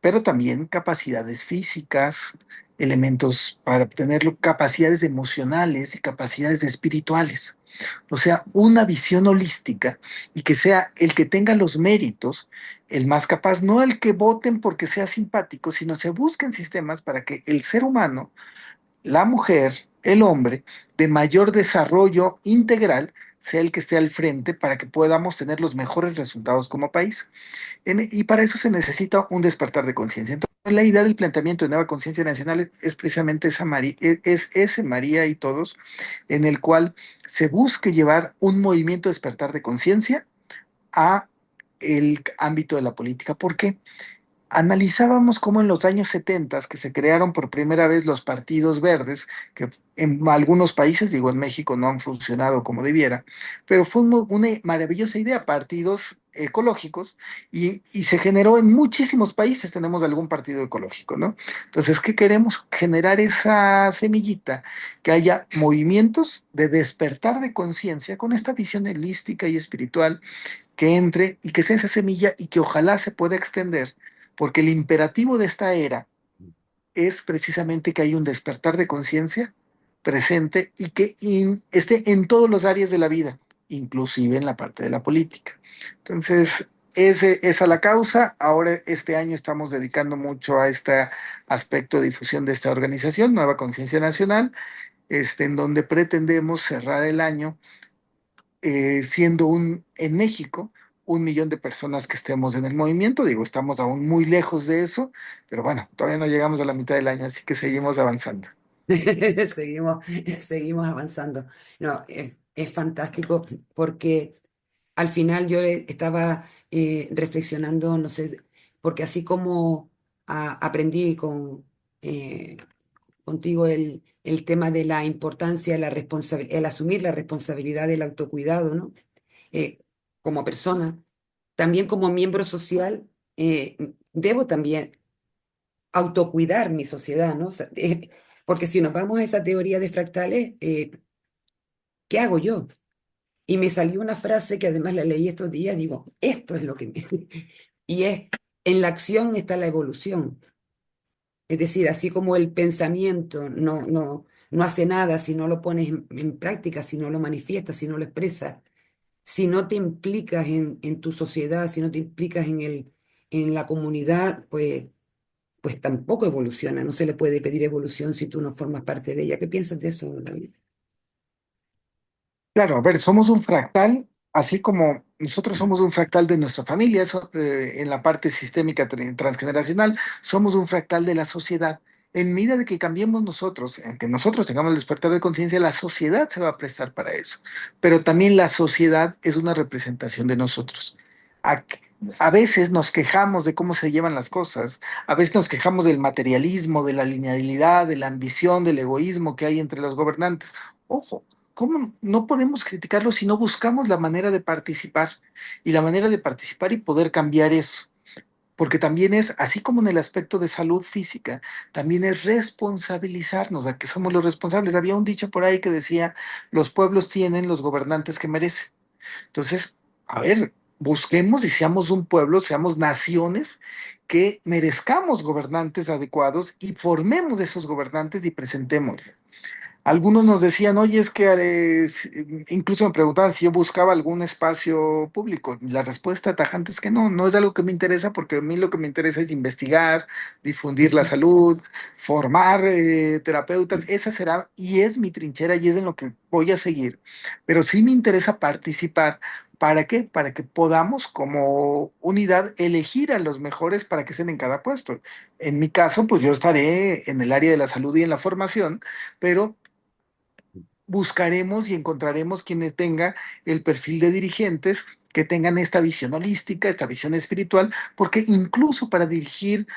pero también capacidades físicas, elementos para obtenerlo, capacidades emocionales y capacidades espirituales. O sea, una visión holística y que sea el que tenga los méritos, el más capaz, no el que voten porque sea simpático, sino se busquen sistemas para que el ser humano, la mujer, el hombre, de mayor desarrollo integral, sea el que esté al frente para que podamos tener los mejores resultados como país. Y para eso se necesita un despertar de conciencia. Entonces, la idea del planteamiento de nueva conciencia nacional es precisamente esa es ese María y todos, en el cual se busque llevar un movimiento de despertar de conciencia a el ámbito de la política. ¿Por qué? Analizábamos cómo en los años 70 que se crearon por primera vez los partidos verdes, que en algunos países, digo en México, no han funcionado como debiera, pero fue una maravillosa idea, partidos ecológicos, y se generó en muchísimos países, tenemos algún partido ecológico, ¿no? Entonces, ¿qué queremos? Generar esa semillita, que haya movimientos de despertar de conciencia con esta visión holística y espiritual que entre y que sea esa semilla y que ojalá se pueda extender, porque el imperativo de esta era es precisamente que hay un despertar de conciencia presente y que esté en todas las áreas de la vida, inclusive en la parte de la política. Entonces, esa es la causa. Ahora, este año estamos dedicando mucho a este aspecto de difusión de esta organización, Nueva Conciencia Nacional, en donde pretendemos cerrar el año siendo en México 1 millón de personas que estemos en el movimiento. Digo, estamos aún muy lejos de eso, pero bueno, todavía no llegamos a la mitad del año, así que seguimos avanzando.
Seguimos, seguimos avanzando. No, es fantástico porque al final yo estaba reflexionando, no sé, porque así como aprendí eh, contigo el tema de la importancia, el asumir la responsabilidad del autocuidado, ¿no? como persona, también como miembro social, debo también autocuidar mi sociedad, ¿no? O sea, porque si nos vamos a esa teoría de fractales, ¿qué hago yo? Y me salió una frase que además la leí estos días, digo, esto es lo que me... Y es, en la acción está la evolución. Es decir, así como el pensamiento no hace nada si no lo pones en práctica, si no lo manifiestas, si no lo expresas, si no te implicas en tu sociedad, si no te implicas en la comunidad, pues tampoco evoluciona. No se le puede pedir evolución si tú no formas parte de ella. ¿Qué piensas de eso, David?
Claro, a ver, somos un fractal, así como nosotros somos un fractal de nuestra familia, eso, en la parte sistémica transgeneracional, somos un fractal de la sociedad. En medida de que cambiemos nosotros, en que nosotros tengamos el despertar de conciencia, la sociedad se va a prestar para eso. Pero también la sociedad es una representación de nosotros. A, a veces nos quejamos de cómo se llevan las cosas, a veces nos quejamos del materialismo, de la linealidad, de la ambición, del egoísmo que hay entre los gobernantes. Ojo. ¿Cómo no podemos criticarlo si no buscamos la manera de participar y la manera de participar y poder cambiar eso? Porque también es, así como en el aspecto de salud física, también es responsabilizarnos, a que somos los responsables. Había un dicho por ahí que decía, los pueblos tienen los gobernantes que merecen. Entonces, a ver, busquemos y seamos un pueblo, seamos naciones que merezcamos gobernantes adecuados y formemos esos gobernantes y presentemos. Algunos nos decían, oye, es que incluso me preguntaban si yo buscaba algún espacio público. La respuesta tajante es que no, no es algo que me interesa porque a mí lo que me interesa es investigar, difundir la salud, formar terapeutas. Esa será y es mi trinchera y es en lo que voy a seguir. Pero sí me interesa participar. ¿Para qué? Para que podamos como unidad elegir a los mejores para que estén en cada puesto. En mi caso, pues yo estaré en el área de la salud y en la formación, pero buscaremos y encontraremos quienes tenga el perfil de dirigentes que tengan esta visión holística, esta visión espiritual, porque incluso para dirigir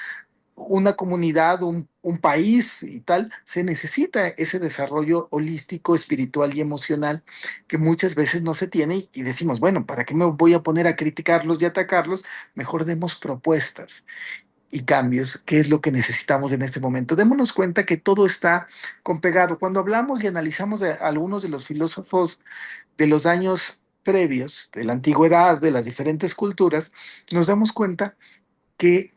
una comunidad, un país y tal, se necesita ese desarrollo holístico, espiritual y emocional que muchas veces no se tiene y decimos, bueno, ¿para qué me voy a poner a criticarlos y atacarlos? Mejor demos propuestas y cambios, qué es lo que necesitamos en este momento. Démonos cuenta que todo está compegado. Cuando hablamos y analizamos de algunos de los filósofos de los años previos, de la antigüedad, de las diferentes culturas, nos damos cuenta que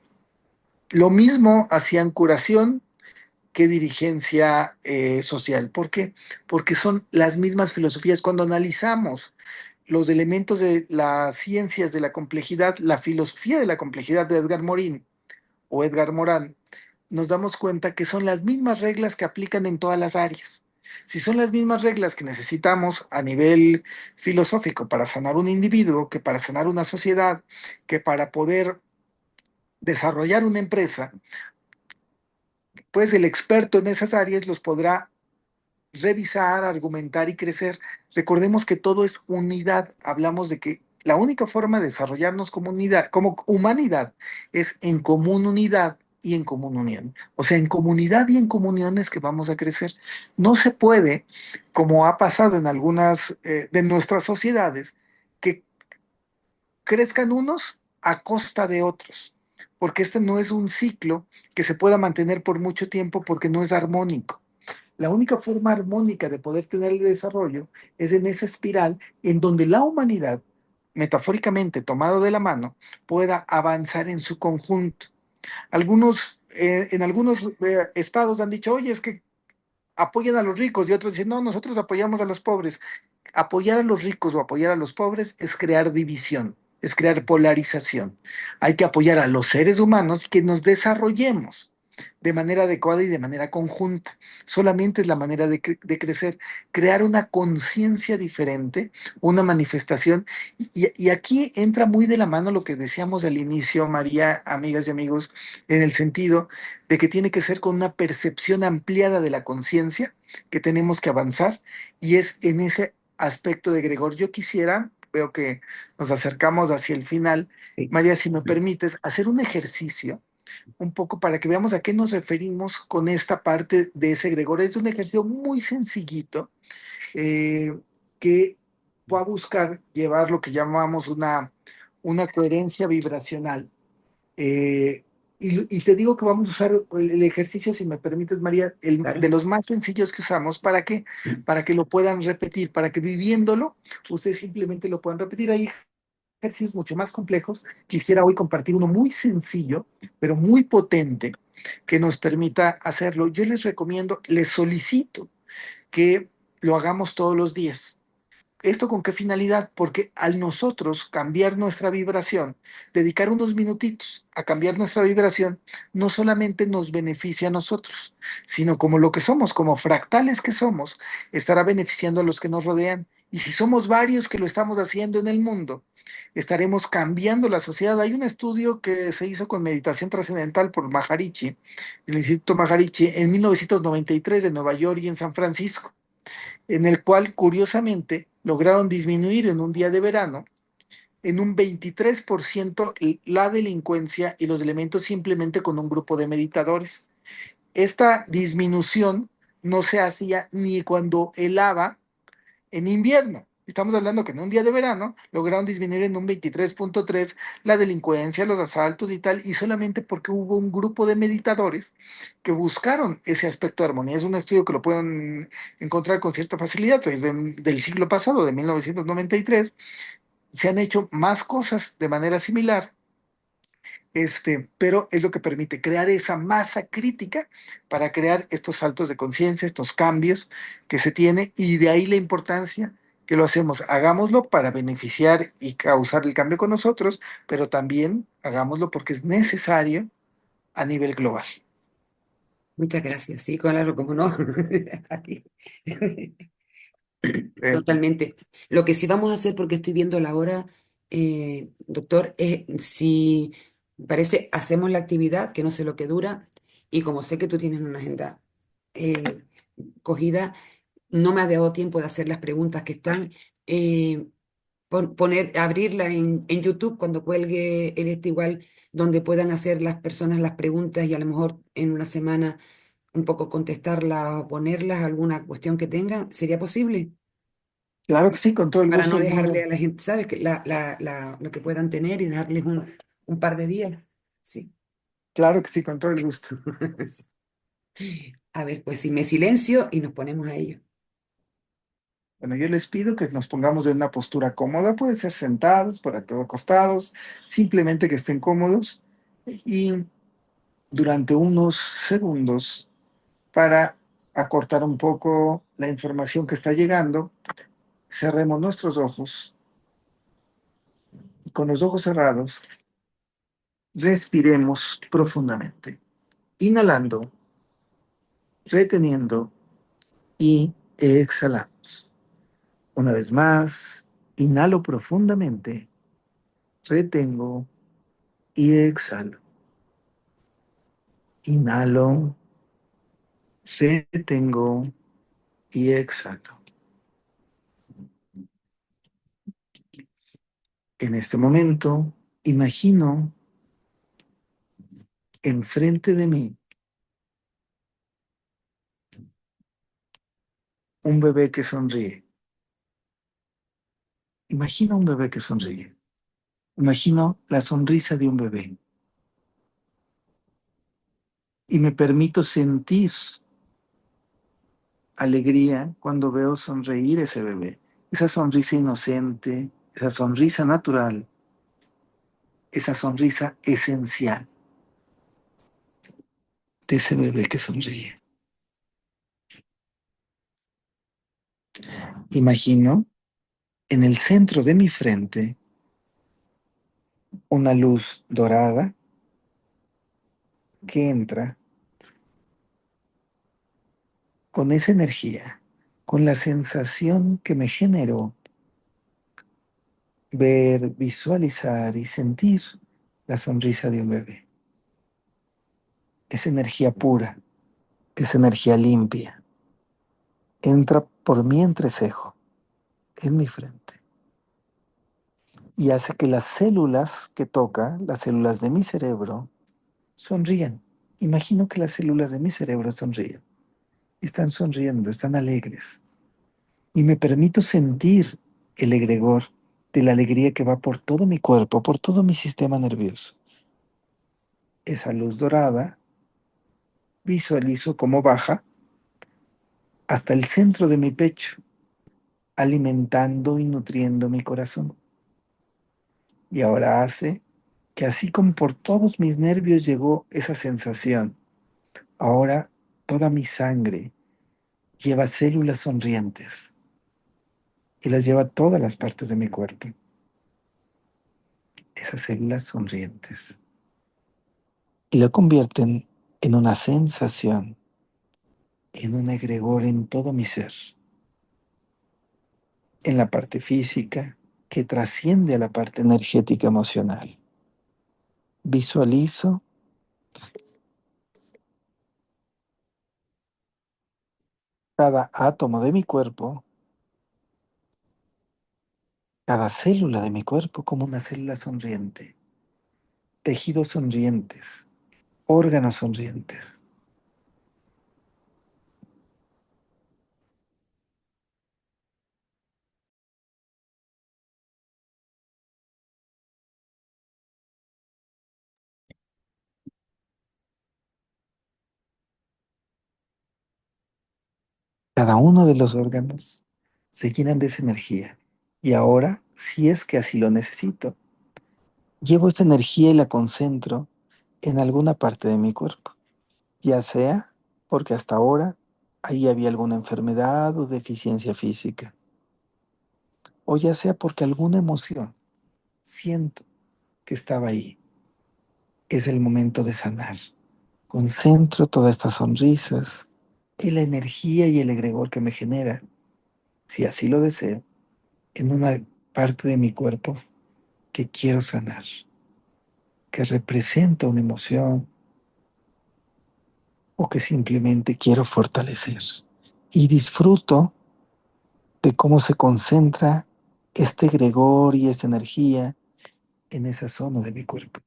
lo mismo hacían curación que dirigencia social. ¿Por qué? Porque son las mismas filosofías. Cuando analizamos los elementos de las ciencias de la complejidad, la filosofía de la complejidad de Edgar Morin o Edgar Morán, nos damos cuenta que son las mismas reglas que aplican en todas las áreas. Si son las mismas reglas que necesitamos a nivel filosófico para sanar un individuo, que para sanar una sociedad, que para poder desarrollar una empresa, pues el experto en esas áreas los podrá revisar, argumentar y crecer. Recordemos que todo es unidad. Hablamos de que la única forma de desarrollarnos como unidad, como humanidad, es en común unidad y en común unión. O sea, en comunidad y en comunión es que vamos a crecer. No se puede, como ha pasado en algunas de nuestras sociedades, que crezcan unos a costa de otros, porque este no es un ciclo que se pueda mantener por mucho tiempo porque no es armónico. La única forma armónica de poder tener el desarrollo es en esa espiral en donde la humanidad, metafóricamente tomado de la mano, pueda avanzar en su conjunto. En algunos estados han dicho, oye, es que apoyan a los ricos y otros dicen, no, nosotros apoyamos a los pobres. Apoyar a los ricos o apoyar a los pobres es crear división, es crear polarización. Hay que apoyar a los seres humanos y que nos desarrollemos de manera adecuada y de manera conjunta. Solamente es la manera de crecer, crear una conciencia diferente, una manifestación. Y aquí entra muy de la mano lo que decíamos al inicio, María, amigas y amigos, en el sentido de que tiene que ser con una percepción ampliada de la conciencia que tenemos que avanzar y es en ese aspecto de Gregor. Yo quisiera, veo que nos acercamos hacia el final,
Sí.
María, si me permites, hacer un ejercicio un poco para que veamos a qué nos referimos con esta parte de ese Gregor. Es un ejercicio muy sencillito eh, que va a buscar llevar lo que llamamos una coherencia vibracional. Eh, y te digo que vamos a usar el ejercicio, si me permites, María, de
Claro.
los más sencillos que usamos, para que lo puedan repetir, para que viviéndolo, ustedes simplemente lo puedan repetir. Hay ejercicios mucho más complejos. Quisiera hoy compartir uno muy sencillo, pero muy potente, que nos permita hacerlo. Yo les recomiendo, les solicito que lo hagamos todos los días. ¿Esto con qué finalidad? Porque al nosotros cambiar nuestra vibración, dedicar unos minutitos a cambiar nuestra vibración, no solamente nos beneficia a nosotros, sino como lo que somos, como fractales que somos, estará beneficiando a los que nos rodean. Y si somos varios que lo estamos haciendo en el mundo, estaremos cambiando la sociedad. Hay un estudio que se hizo con meditación trascendental por Maharishi, el Instituto Maharishi, en 1993 de Nueva York y en San Francisco, en el cual curiosamente lograron disminuir en un día de verano en un 23% la delincuencia y los elementos simplemente con un grupo de meditadores. Esta disminución no se hacía ni cuando helaba en invierno. Estamos hablando que en un día de verano lograron disminuir en un 23.3 la delincuencia, los asaltos y tal, y solamente porque hubo un grupo de meditadores que buscaron ese aspecto de armonía. Es un estudio que lo pueden encontrar con cierta facilidad, pues del siglo pasado, de 1993. Se han hecho más cosas de manera similar, pero es lo que permite crear esa masa crítica para crear estos saltos de conciencia, estos cambios que se tiene, y de ahí la importancia que lo hacemos. Hagámoslo para beneficiar y causar el cambio con nosotros, pero también hagámoslo porque es necesario a nivel global.
Muchas gracias. Sí, claro, como no. Aquí.
Eh,
Totalmente. Lo que sí vamos a hacer, porque estoy viendo la hora, doctor, es si parece, hacemos la actividad, que no sé lo que dura, y como sé que tú tienes una agenda eh, cogida, no me ha dado tiempo de hacer las preguntas que están. eh, abrirla en YouTube cuando cuelgue el igual, donde puedan hacer las personas las preguntas y a lo mejor en una semana un poco contestarlas o ponerlas, alguna cuestión que tengan, ¿sería posible?
claro que sí, con todo el
Para
gusto
no
del
dejarle
mundo.
a la gente, ¿sabes? Que lo que puedan tener y darles un par de días. Sí.
Claro que sí, con todo el gusto.
A ver, pues si me silencio y nos ponemos a ello.
Bueno, yo les pido que nos pongamos en una postura cómoda, puede ser sentados, por acá acostados, simplemente que estén cómodos, y durante unos segundos, para acortar un poco la información que está llegando, cerremos nuestros ojos y con los ojos cerrados respiremos profundamente, inhalando, reteniendo y exhalamos. Una vez más, inhalo profundamente, retengo y exhalo. Inhalo, retengo y exhalo. En este momento, imagino enfrente de mí un bebé que sonríe. Imagino un bebé que sonríe. Imagino la sonrisa de un bebé. Y me permito sentir alegría cuando veo sonreír ese bebé. Esa sonrisa inocente, esa sonrisa natural, esa sonrisa esencial de ese bebé que sonríe. Imagino en el centro de mi frente una luz dorada que entra con esa energía, con la sensación que me generó ver, visualizar y sentir la sonrisa de un bebé. Es energía pura, es energía limpia. Entra por mi entrecejo, en mi frente, y hace que las células que toca, las células de mi cerebro, sonrían. Imagino que las células de mi cerebro sonríen. Están sonriendo, están alegres. Y me permito sentir el egregor de la alegría que va por todo mi cuerpo, por todo mi sistema nervioso. Esa luz dorada, visualizo cómo baja hasta el centro de mi pecho, alimentando y nutriendo mi corazón. Y ahora hace que así como por todos mis nervios llegó esa sensación, ahora toda mi sangre lleva células sonrientes y las lleva a todas las partes de mi cuerpo. Esas células sonrientes. Y lo convierten en una sensación, en un egregor en todo mi ser, en la parte física que trasciende a la parte energética emocional. Visualizo cada átomo de mi cuerpo, cada célula de mi cuerpo como una célula sonriente, tejidos sonrientes, órganos sonrientes. Cada uno de los órganos se llenan de esa energía. Y ahora, si es que así lo necesito, llevo esta energía y la concentro en alguna parte de mi cuerpo, ya sea porque hasta ahora ahí había alguna enfermedad o deficiencia física, o ya sea porque alguna emoción siento que estaba ahí. Es el momento de sanar. Concentro todas estas sonrisas y la energía y el egregor que me genera, si así lo deseo, en una parte de mi cuerpo que quiero sanar, que representa una emoción o que simplemente quiero fortalecer. Y disfruto de cómo se concentra este egregor y esta energía en esa zona de mi cuerpo.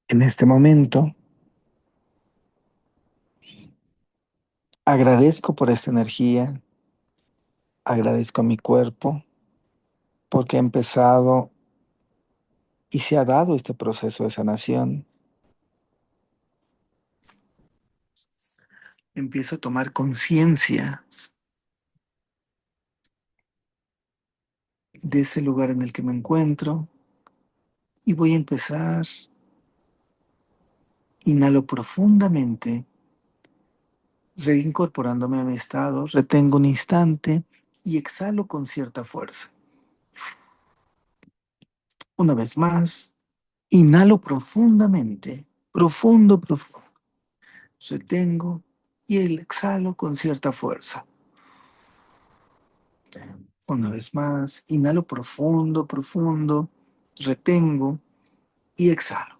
En este momento, agradezco por esta energía, agradezco a mi cuerpo porque ha empezado y se ha dado este proceso de sanación. Empiezo a tomar conciencia de ese lugar en el que me encuentro y voy a empezar, inhalo profundamente, reincorporándome a mi estado, retengo un instante y exhalo con cierta fuerza. Una vez más, inhalo profundamente, profundo, profundo, retengo y exhalo con cierta fuerza. Una vez más, inhalo profundo, profundo, retengo y exhalo.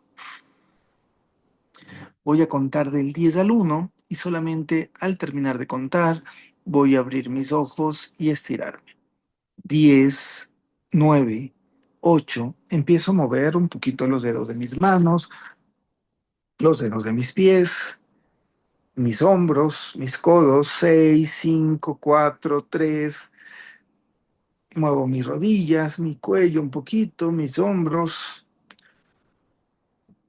Voy a contar del 10 al 1 y solamente al terminar de contar voy a abrir mis ojos y estirarme. 10, 9, 8. Empiezo a mover un poquito los dedos de mis manos, los dedos de mis pies, mis hombros, mis codos. 6, 5, 4, 3. Muevo mis rodillas, mi cuello un poquito, mis hombros.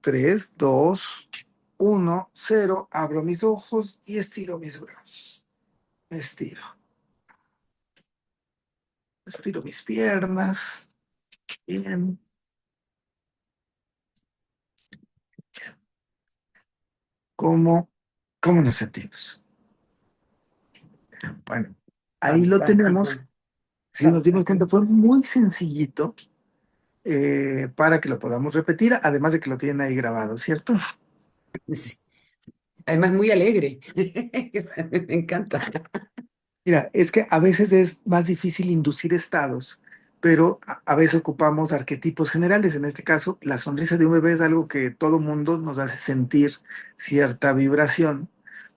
3, 2, 1, 0. Abro mis ojos y estiro mis brazos. Estiro. Estiro mis piernas. Bien. ¿Cómo, cómo nos sentimos? Bueno, ahí lo tenemos. Si nos dimos cuenta, fue muy sencillito para que lo podamos repetir, además de que lo tienen ahí grabado, ¿cierto?
Sí. Además, muy alegre. Me encanta.
Mira, es que a veces es más difícil inducir estados, pero a veces ocupamos arquetipos generales. En este caso, la sonrisa de un bebé es algo que todo mundo nos hace sentir cierta vibración,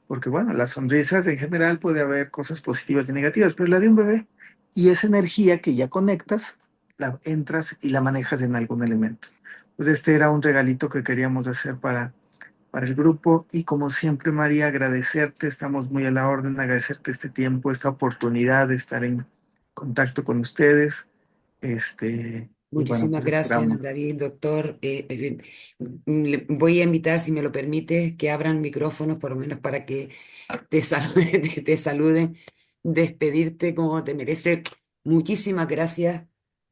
porque bueno, las sonrisas en general puede haber cosas positivas y negativas, pero la de un bebé y esa energía que ya conectas, la entras y la manejas en algún elemento. Pues este era un regalito que queríamos hacer para el grupo y como siempre, María, agradecerte, estamos muy a la orden, agradecerte este tiempo, esta oportunidad de estar en contacto con ustedes. Y bueno,
Muchísimas
pues
gracias,
esperamos.
David, doctor. Le voy a invitar, si me lo permite, que abran micrófonos, por lo menos para que te saluden, te saluden, despedirte como te merece. Muchísimas gracias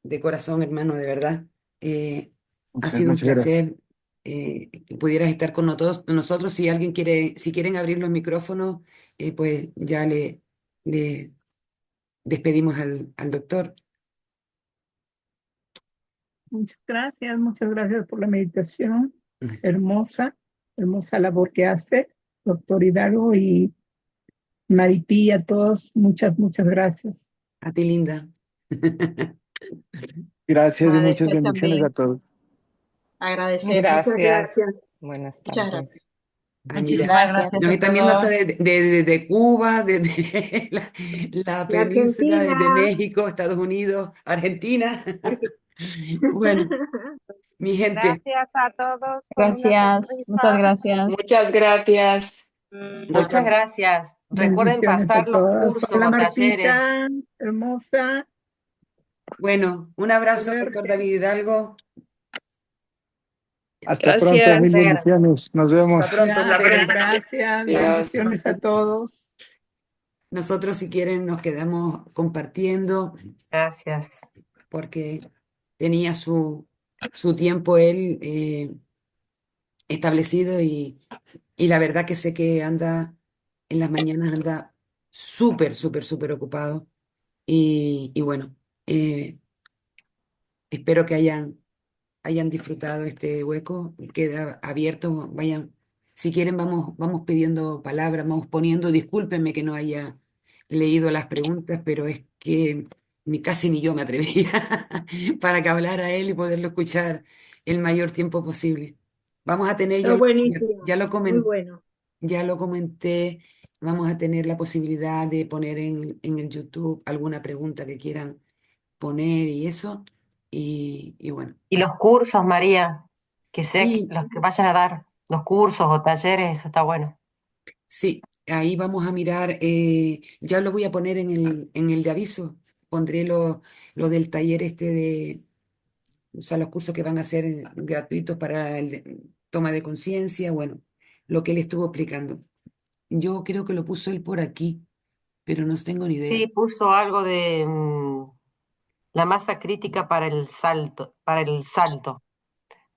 de corazón, hermano, de verdad. Ha sido un
Muchas gracias.
placer que pudieras estar con nosotros. Si alguien quiere, si quieren abrir los micrófonos, pues ya le despedimos al doctor.
Muchas gracias por la meditación hermosa, hermosa labor que hace, doctor Hidalgo y Maripí, a todos, muchas gracias.
A ti, linda.
Gracias y muchas
Agradecer
bendiciones a
también,
todos.
agradecer. Muchas
Gracias.
gracias,
Buenas
muchas
tardes.
gracias.
Ah, mira,
Muchísimas
Gracias.
gracias
nos
a
están viendo hasta
todos.
de Cuba, de la
La
península, de
Argentina,
México, Estados Unidos, Argentina.
Arge-
Bueno, mi gente,
Gracias a todos con una
Gracias, muchas
sonrisa.
gracias.
Muchas gracias.
Muchas
doctor,
gracias. Recuerden
Bendiciones a
pasar los
todas.
cursos
Hola
o talleres.
Martita, hermosa,
bueno, un abrazo, doctor
verte.
David Hidalgo.
Hasta pronto, mil
Gracias.
Placer.
bendiciones. Nos
Hasta
vemos.
pronto, nos
Gracias,
vemos.
gracias.
Ya,
Dios.
Bendiciones a todos.
nosotros si quieren nos quedamos compartiendo
Gracias.
porque tenía su tiempo él establecido y la verdad que sé que anda en las mañanas, anda súper ocupado. Y bueno, eh, espero que hayan disfrutado este hueco. Queda abierto. Vayan, si quieren, vamos pidiendo palabras, vamos poniendo. Discúlpenme que no haya leído las preguntas, pero es que ni casi ni yo me atrevería para que hablara él y poderlo escuchar el mayor tiempo posible. Vamos a tener,
está buenísimo, muy bueno.
ya lo comenté, vamos a tener la posibilidad de poner en el YouTube alguna pregunta que quieran poner y eso. Y bueno,
Y los cursos, María, que sé que
y
los que vayan a dar, los cursos o talleres, eso está bueno.
sí, ahí vamos a mirar, ya lo voy a poner en el de aviso, pondré lo del taller este o sea, los cursos que van a ser gratuitos para toma de conciencia, bueno, lo que él estuvo explicando. Yo creo que lo puso él por aquí, pero no tengo ni
Sí,
idea.
puso algo de la masa crítica para el salto,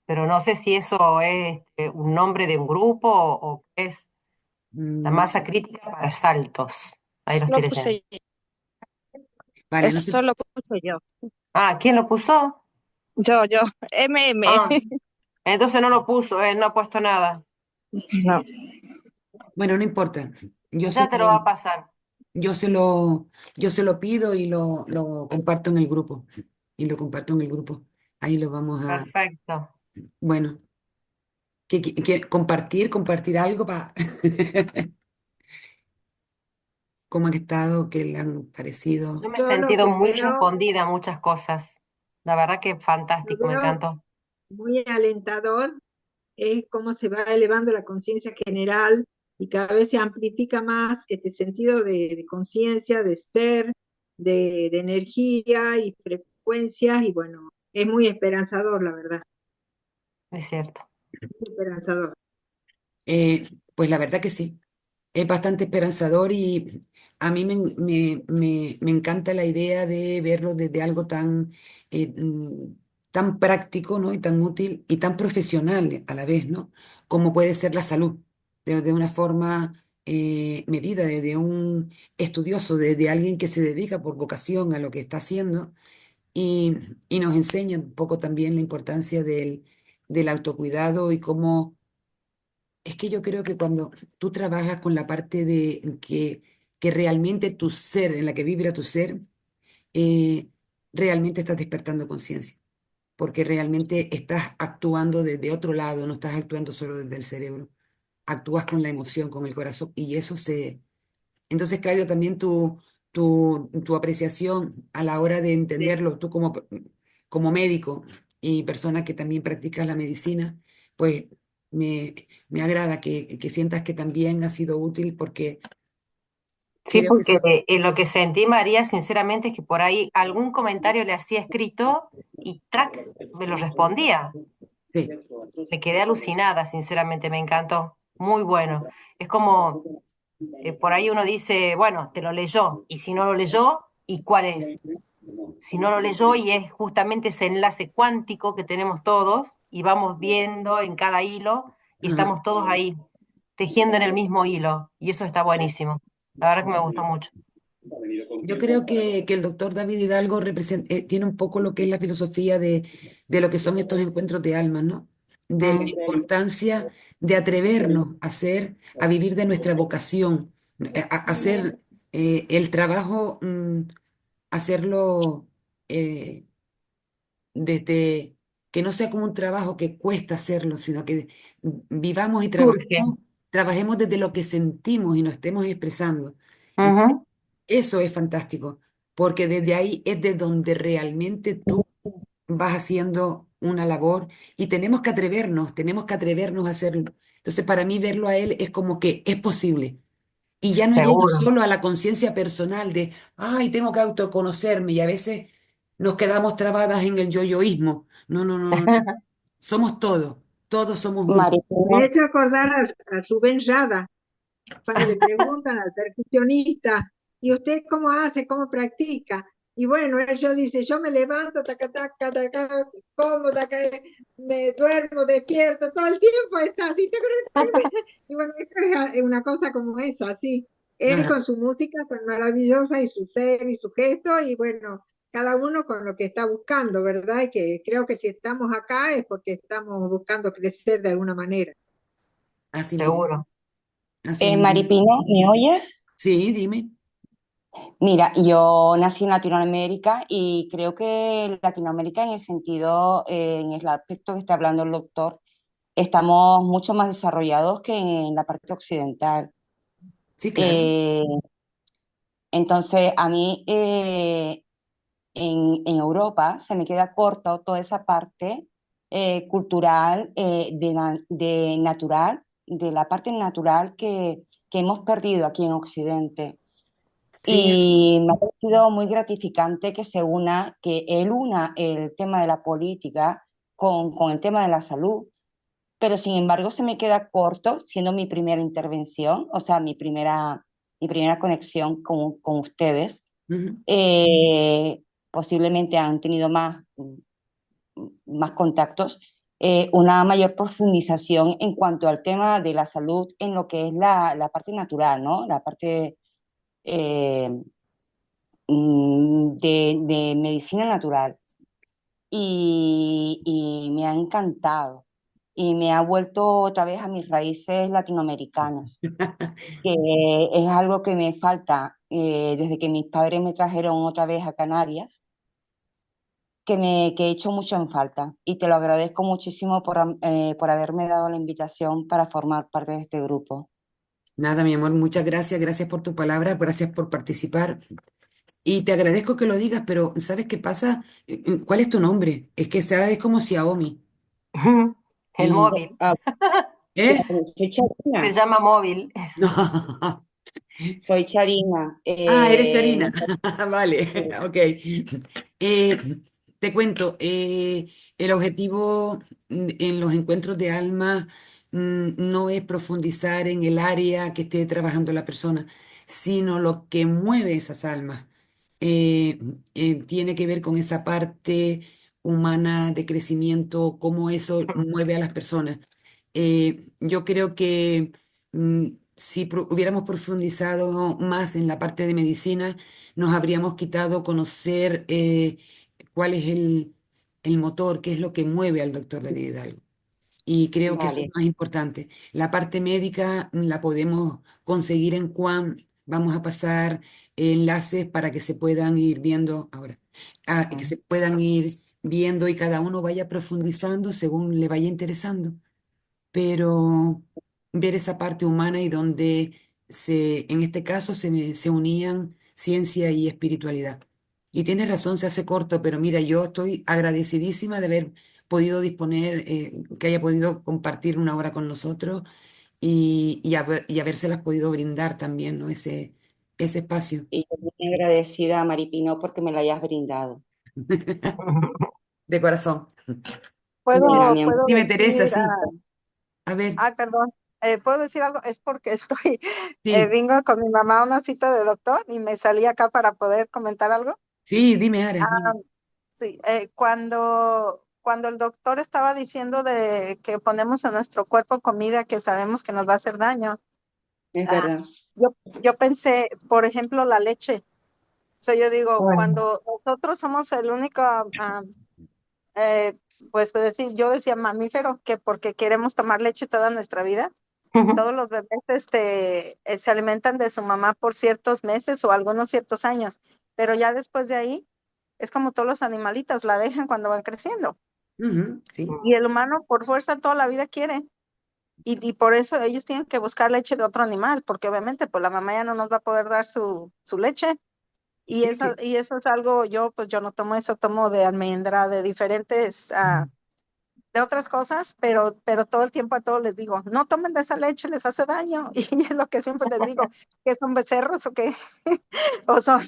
pero no sé si eso es un nombre de un grupo o qué es la
Mm,
masa crítica para saltos. Ahí lo estoy
Lo
leyendo.
puse,
vale, no sé.
eso lo puse yo.
Ah, ¿quién lo puso?
Yo, MM.
Ah, entonces no lo puso, no ha puesto nada.
No.
Bueno, no importa. Yo se
Ya te lo va a pasar.
yo se lo, yo se lo pido y lo comparto en el grupo. Y lo comparto en el grupo. Ahí lo vamos a,
Perfecto.
bueno, compartir algo para cómo han estado, qué le han parecido.
Yo me he
Yo lo
sentido
que
muy
veo,
respondida a muchas cosas. La verdad que
lo
fantástico, me
veo
encantó.
muy alentador, es cómo se va elevando la conciencia general y cada vez se amplifica más este sentido de conciencia, de ser, de energía y frecuencias, y bueno, es muy esperanzador, la verdad,
Es cierto.
muy esperanzador.
Pues la verdad que sí. Es bastante esperanzador y a mí me encanta la idea de verlo desde algo tan práctico, ¿no? Y tan útil y tan profesional a la vez, ¿no? Como puede ser la salud, de una forma medida, de un estudioso, de alguien que se dedica por vocación a lo que está haciendo y, y nos enseña un poco también la importancia del autocuidado y cómo es que yo creo que cuando tú trabajas con la parte de que realmente tu ser, en la que vibra tu ser, eh, realmente estás despertando conciencia, porque realmente estás actuando desde otro lado, no estás actuando solo desde el cerebro, actúas con la emoción, con el corazón, y eso se... Entonces, Claudio, también tu apreciación a la hora de entenderlo, tú como médico y persona que también practica la medicina, pues me agrada que sientas que también ha sido útil porque
Sí,
creo que
porque
eso,
lo que sentí, María, sinceramente, es que por ahí algún comentario le hacía escrito y ¡trac! Me lo respondía.
sí,
Me quedé alucinada, sinceramente, me encantó. Muy bueno. Es como, por ahí uno dice, bueno, te lo leyó, y si no lo leyó, ¿y cuál es? Si no lo leyó y es justamente ese enlace cuántico que tenemos todos y vamos viendo en cada hilo y
ajá.
estamos todos ahí tejiendo en el mismo hilo y eso está buenísimo. La verdad que me gustó mucho.
Yo creo que el doctor David Hidalgo tiene un poco lo que es la filosofía de lo que son estos encuentros de almas, ¿no? De la
Mm,
importancia de atrevernos a hacer, a vivir de nuestra vocación, a hacer el trabajo, hacerlo eh, desde que no sea como un trabajo que cuesta hacerlo, sino que vivamos y
surge.
trabajemos desde lo que sentimos y nos estemos expresando.
Ujú.
Eso es fantástico, porque desde ahí es de donde realmente tú vas haciendo una labor y tenemos que atrevernos a hacerlo. Entonces, para mí verlo a él es como que es posible. Y ya no llega
Seguro.
solo a la conciencia personal de, ay, tengo que autoconocerme y a veces nos quedamos trabadas en el yoyoísmo. No, no, no, no. Somos todos, todos somos uno.
Me he
Maripino,
hecho acordar a Rubén Rada, cuando le preguntan al percusionista, ¿y usted cómo hace, cómo practica? Y bueno, él yo dice, yo me levanto, taca, taca, taca, como, taca, me duermo, despierto, todo el tiempo está así, taca, taca, taca. Y bueno, esto es una cosa como esa, así. Él
Ajá,
con su música tan maravillosa y su ser y su gesto, y bueno, cada uno con lo que está buscando, ¿verdad? Y que creo que si estamos acá es porque estamos buscando crecer de alguna manera.
así mismo,
Seguro.
así mismo.
Maripino, ¿me oyes?
Sí, dime.
Mira, yo nací en Latinoamérica y creo que Latinoamérica en el sentido, en el aspecto que está hablando el doctor, estamos mucho más desarrollados que en la parte occidental.
Sí, claro.
Eh, entonces, a mí en Europa se me queda corto toda esa parte cultural, de natural, de la parte natural que hemos perdido aquí en Occidente.
Sí,
Y me ha parecido muy gratificante que se una, que él una el tema de la política con el tema de la salud, pero sin embargo se me queda corto siendo mi primera intervención, o sea, mi primera conexión con ustedes.
ujú.
Eh, Posiblemente han tenido más contactos, una mayor profundización en cuanto al tema de la salud en lo que es la parte natural, ¿no? La parte eh, de medicina natural y me ha encantado y me ha vuelto otra vez a mis raíces latinoamericanas, que es algo que me falta desde que mis padres me trajeron otra vez a Canarias, que he hecho mucho en falta y te lo agradezco muchísimo por haberme dado la invitación para formar parte de este grupo.
Nada, mi amor, muchas gracias, gracias por tu palabra, gracias por participar. Y te agradezco que lo digas, pero ¿sabes qué pasa? ¿Cuál es tu nombre? Es que sabes, es como Xiaomi.
El
Y,
móvil.
Ah,
¿eh?
soy
Se
Charina,
llama móvil.
No.
soy Charina.
Ah, eres Charina. Vale, ok. Eh, te cuento, el objetivo en los encuentros de alma no es profundizar en el área que esté trabajando la persona, sino lo que mueve esas almas. Eh, Tiene que ver con esa parte humana de crecimiento, cómo eso mueve a las personas. Yo creo que si hubiéramos profundizado más en la parte de medicina, nos habríamos quitado conocer cuál es el motor, qué es lo que mueve al doctor David Hidalgo. Y creo que eso es
Vale,
más importante. La parte médica la podemos conseguir en Juan. Vamos a pasar enlaces para que se puedan ir viendo ahora. que se puedan ir viendo y cada uno vaya profundizando según le vaya interesando, pero ver esa parte humana y donde en este caso se unían ciencia y espiritualidad. Y tienes razón, se hace corto, pero mira, yo estoy agradecidísima de haber podido disponer, que haya podido compartir una hora con nosotros y habérselas podido brindar también, ¿no? Ese espacio.
Y yo muy agradecida a Maripino porque me la hayas brindado.
De corazón.
Mira,
Puedo,
mi amor.
puedo
Dime, Teresa,
decir,
sí. A ver,
perdón, puedo decir algo, es porque estoy,
sí,
vengo con mi mamá a una cita de doctor y me salí acá para poder comentar algo.
sí, dime, Ara,
Ah,
dime.
sí, cuando el doctor estaba diciendo de que ponemos en nuestro cuerpo comida que sabemos que nos va a hacer daño,
Es
ah,
verdad.
yo pensé, por ejemplo, la leche. O sea, yo digo,
Bueno,
cuando nosotros somos el único, eh, pues decir, yo decía mamífero, que porque queremos tomar leche toda nuestra vida, todos los bebés se alimentan de su mamá por ciertos meses o algunos ciertos años, pero ya después de ahí es como todos los animalitos, la dejan cuando van creciendo.
Ujú, sí,
Y el humano por fuerza toda la vida quiere. Y por eso ellos tienen que buscar leche de otro animal, porque obviamente pues la mamá ya no nos va a poder dar su leche.
sí, que,
Y eso es algo, yo no tomo eso, tomo de almendra, de diferentes de otras cosas, pero todo el tiempo a todos les digo, no tomen de esa leche, les hace daño. Y es lo que siempre les digo, que son becerros o qué, o son,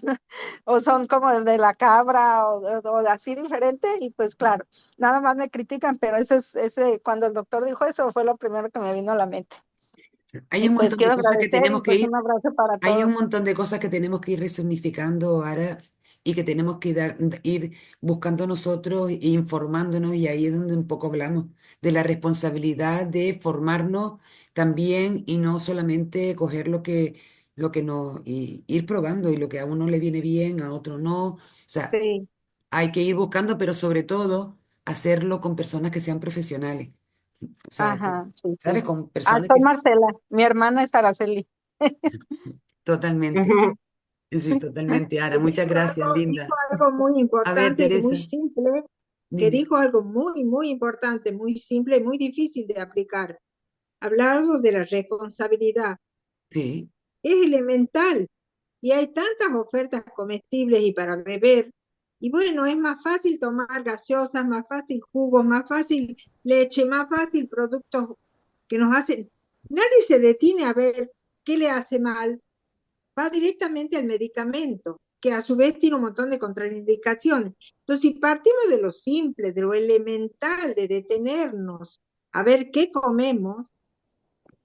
o son como el de la cabra o así diferente. Y pues claro, nada más me critican, pero cuando el doctor dijo eso fue lo primero que me vino a la mente.
hay
Y
un
pues
montón de
quiero
cosas que
agradecer
tenemos
y
que
pues
ir,
un abrazo para
hay un
todos.
montón de cosas que tenemos que ir resignificando ahora y que tenemos que ir buscando nosotros e informándonos y ahí es donde un poco hablamos de la responsabilidad de formarnos también y no solamente coger lo que nos, y ir probando y lo que a uno le viene bien, a otro no. O sea,
Sí,
hay que ir buscando, pero sobre todo hacerlo con personas que sean profesionales. O sea,
ajá, sí,
¿sabes?
sí.
Con
Ah,
personas
soy
que
Marcela, mi hermana es Araceli.
totalmente, sí, totalmente, Ara. Muchas gracias,
Dijo
linda.
algo muy
A ver,
importante y muy
Teresa,
simple, que
dime.
dijo algo muy, muy importante, muy simple y muy difícil de aplicar. Hablado de la responsabilidad.
Sí,
Es elemental y hay tantas ofertas comestibles y para beber. Y bueno, es más fácil tomar gaseosas, más fácil jugos, más fácil leche, más fácil productos que nos hacen. Nadie se detiene a ver qué le hace mal, va directamente al medicamento, que a su vez tiene un montón de contraindicaciones. Entonces, si partimos de lo simple, de lo elemental, de detenernos a ver qué comemos,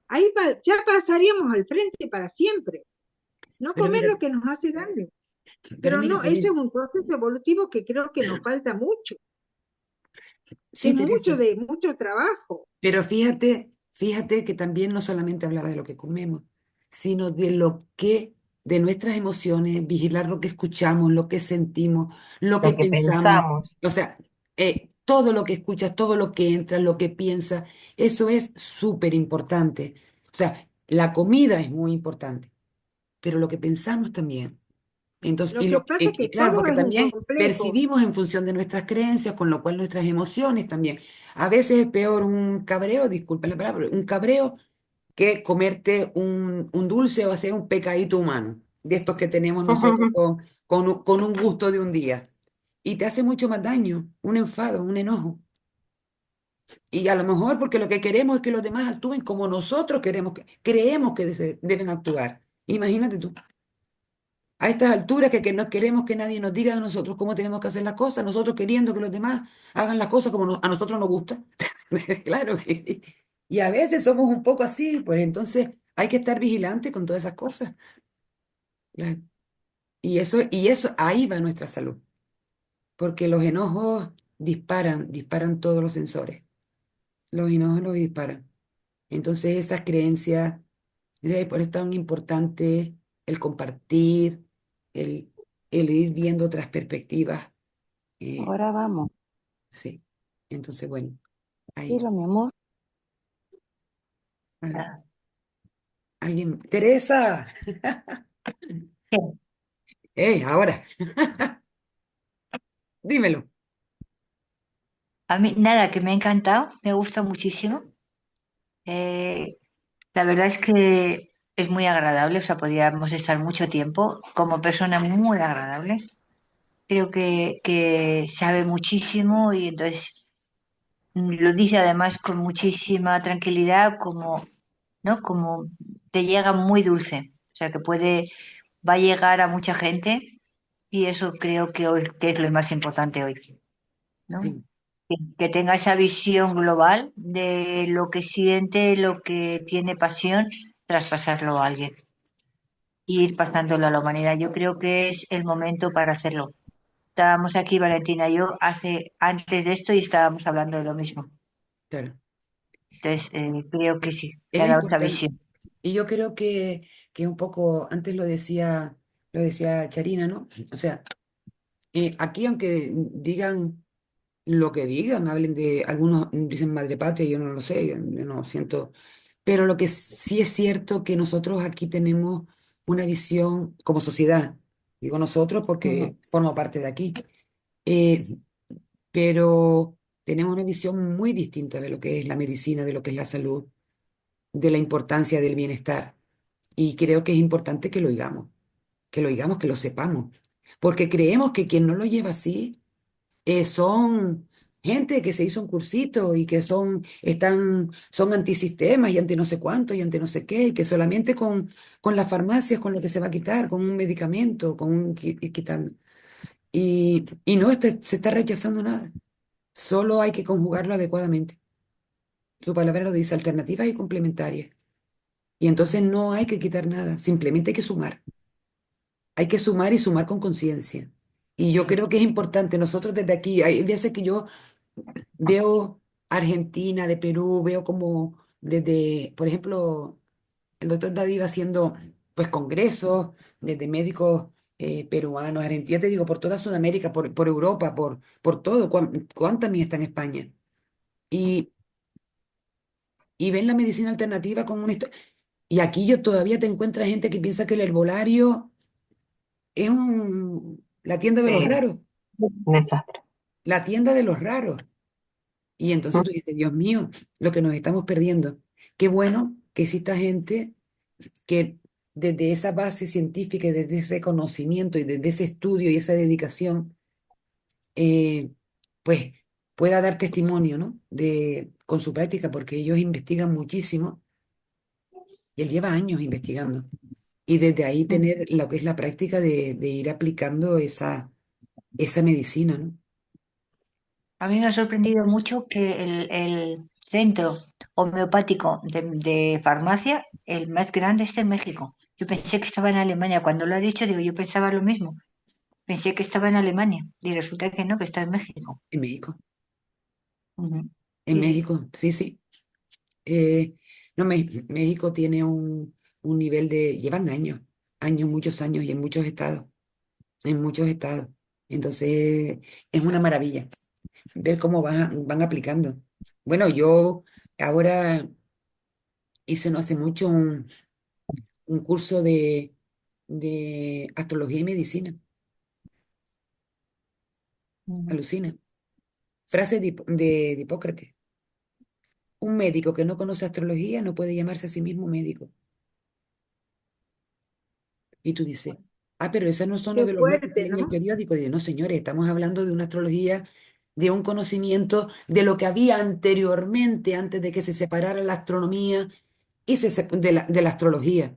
ahí ya pasaríamos al frente para siempre. No
pero
comer
mira,
lo que nos hace daño.
pero
Pero
mira,
no, ese
Teresa,
es un proceso evolutivo que creo que nos falta mucho, que
sí,
es mucho
Teresa,
de mucho trabajo.
pero fíjate que también no solamente hablaba de lo que comemos, sino de nuestras emociones, vigilar lo que escuchamos, lo que sentimos, lo que
lo que
pensamos.
pensamos,
O sea, todo lo que escuchas, todo lo que entra, lo que piensas, eso es súper importante. O sea, la comida es muy importante, pero lo que pensamos también. Entonces,
Lo que pasa es
y
que
claro,
todo
porque
es un
también
complejo.
percibimos en función de nuestras creencias, con lo cual nuestras emociones también. A veces es peor un cabreo, disculpen la palabra, un cabreo que comerte un dulce o hacer un pecadito humano, de estos que tenemos nosotros con un gusto de un día. Y te hace mucho más daño, un enfado, un enojo. Y a lo mejor porque lo que queremos es que los demás actúen como nosotros creemos que deben actuar. Imagínate tú. A estas alturas que no queremos que nadie nos diga a nosotros cómo tenemos que hacer las cosas, nosotros queriendo que los demás hagan las cosas como a nosotros nos gusta. Claro. Y a veces somos un poco así, pues entonces hay que estar vigilante con todas esas cosas. Claro. Y eso, ahí va nuestra salud, porque los enojos disparan todos los sensores. Los enojos los disparan. Entonces esas creencias, por eso es tan importante el compartir, el, el ir viendo otras perspectivas. eh,
Ahora vamos.
sí. Entonces, bueno, ahí.
Dilo, mi amor.
A ver, alguien. Teresa, ahora. Dímelo.
A mí, nada, que me ha encantado, me gusta muchísimo. Eh, la verdad es que es muy agradable, o sea, podríamos estar mucho tiempo como persona muy agradable. Creo que sabe muchísimo y entonces lo dice además con muchísima tranquilidad, como, ¿no? Como te llega muy dulce, o sea, que puede, va a llegar a mucha gente y eso creo que, que es lo más importante hoy, ¿no?
Sí,
Que tenga esa visión global de lo que siente, lo que tiene pasión, traspasarlo a alguien y ir pasándolo a la humanidad. Yo creo que es el momento para hacerlo. Estábamos aquí, Valentina y yo, antes de esto y estábamos hablando de lo mismo.
claro.
Entonces, creo que sí, que ha
Es
dado esa
importante.
visión.
Y yo creo que un poco, antes lo decía Charina, ¿no? O sea, aquí aunque digan lo que digan, hablen de, algunos dicen madre patria, yo no lo sé, yo no siento, pero lo que sí es cierto que nosotros aquí tenemos una visión como sociedad, digo nosotros
Ujú.
porque formo parte de aquí, eh, pero tenemos una visión muy distinta de lo que es la medicina, de lo que es la salud, de la importancia del bienestar. Y creo que es importante que lo oigamos, que lo sepamos, porque creemos que quien no lo lleva así son gente que se hizo un cursito y que son antisistemas y anti no sé cuánto y anti no sé qué, y que solamente con las farmacias, con lo que se va a quitar, con un medicamento, con un quitando. Y no se está rechazando nada, solo hay que conjugarlo adecuadamente. Su palabra lo dice, alternativas y complementarias. Y entonces no hay que quitar nada, simplemente hay que sumar. Hay que sumar y sumar con conciencia. Y yo creo que es importante, nosotros desde aquí, hay veces que yo veo Argentina, de Perú, veo como desde, por ejemplo, el doctor David va haciendo pues congresos desde médicos peruanos, argentinos, te digo, por toda Sudamérica, por Europa, por todo, cuánta mía está en España. Y, y ven la medicina alternativa con una historia. Y aquí yo todavía te encuentras gente que piensa que el herbolario es la tienda de los
Sí,
raros,
un desastre.
la tienda de los raros. Y entonces tú dices, Dios mío, lo que nos estamos perdiendo. Qué bueno que exista gente que desde esa base científica y desde ese conocimiento y desde ese estudio y esa dedicación, eh, pues pueda dar testimonio, ¿no? Con su práctica, porque ellos investigan muchísimo y él lleva años investigando. Y desde ahí tener lo que es la práctica de ir aplicando esa medicina, ¿no?
A mí me ha sorprendido mucho que el centro homeopático de farmacia, el más grande, está en México. Yo pensé que estaba en Alemania. Cuando lo ha dicho, digo, yo pensaba lo mismo. Pensé que estaba en Alemania y resulta que no, que está en México.
En México,
Ujú.
en
Sí, sí.
México, sí, sí. No, México tiene un nivel llevan años, años, muchos años y en muchos estados, en muchos estados. Entonces, es una maravilla ver cómo van aplicando. Bueno, yo ahora hice no hace mucho un curso de astrología y medicina,
Ujú.
alucina. Frase de Hipócrates. Un médico que no conoce astrología no puede llamarse a sí mismo médico. Y tú dices, pero esos no son los
Qué
de los locos que
fuerte,
leen el
¿no?
periódico. Y digo, no, señores, estamos hablando de una astrología, de un conocimiento de lo que había anteriormente, antes de que se separara la astronomía y de la astrología,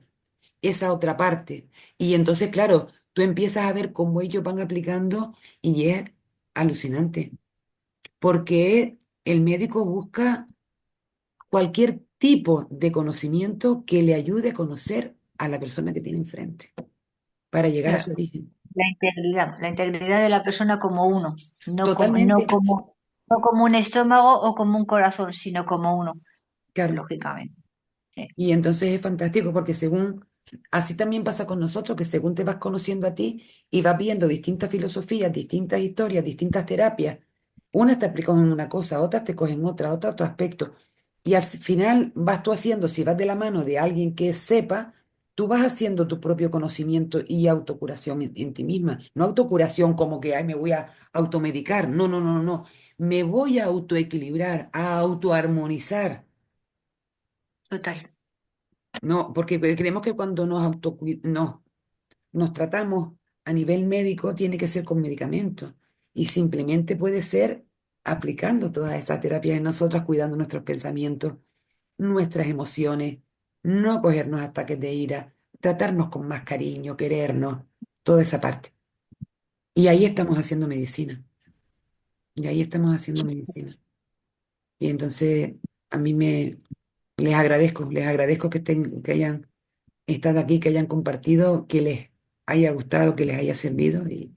esa otra parte. Y entonces, claro, tú empiezas a ver cómo ellos van aplicando y es alucinante, porque el médico busca cualquier tipo de conocimiento que le ayude a conocer a la persona que tiene enfrente, para llegar a
Claro,
su origen.
la integridad de la persona como uno,
Totalmente,
no como un estómago o como un corazón, sino como uno,
claro.
lógicamente. Sí.
Y entonces es fantástico porque así también pasa con nosotros, que según te vas conociendo a ti y vas viendo distintas filosofías, distintas historias, distintas terapias, unas te aplican en una cosa, otras te cogen otra, otro aspecto. Y al final vas tú haciendo, si vas de la mano de alguien que sepa, tú vas haciendo tu propio conocimiento y autocuración en ti misma. No autocuración como que, ay, me voy a automedicar. No, no, no, no. Me voy a autoequilibrar, a autoarmonizar.
Total.
No, porque creemos que cuando nos tratamos a nivel médico tiene que ser con medicamentos y simplemente puede ser aplicando toda esa terapia en nosotras, cuidando nuestros pensamientos, nuestras emociones, no cogernos ataques de ira, tratarnos con más cariño, querernos, toda esa parte. Y ahí estamos haciendo medicina, y ahí estamos haciendo medicina. Y entonces a mí les agradezco que que hayan estado aquí, que hayan compartido, que les haya gustado, que les haya servido. Y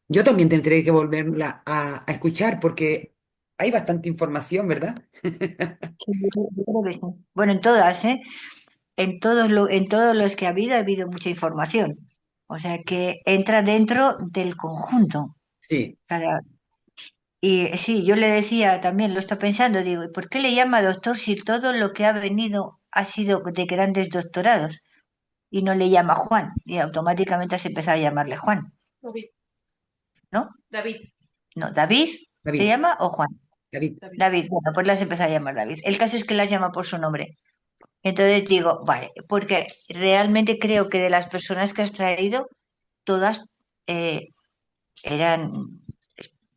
yo también tendré que volverla a escuchar porque hay bastante información, ¿verdad?
Sí, yo creo que sí. Bueno, en todas, ¿eh? En todos los que ha habido mucha información. O sea que entra dentro del conjunto.
Sí,
Cada- Y sí, yo le decía también, lo está pensando, digo, ¿y por qué le llama doctor si todo lo que ha venido ha sido de grandes doctorados? Y no le llama Juan, y automáticamente se empezó a llamarle Juan,
David.
¿no?
David.
No, ¿David se
David,
llama o Juan?
David.
David, bueno, pues las empezó a llamar David. El caso es que las llama por su nombre. Entonces digo, vale, porque realmente creo que de las personas que has traído, todas eh, eran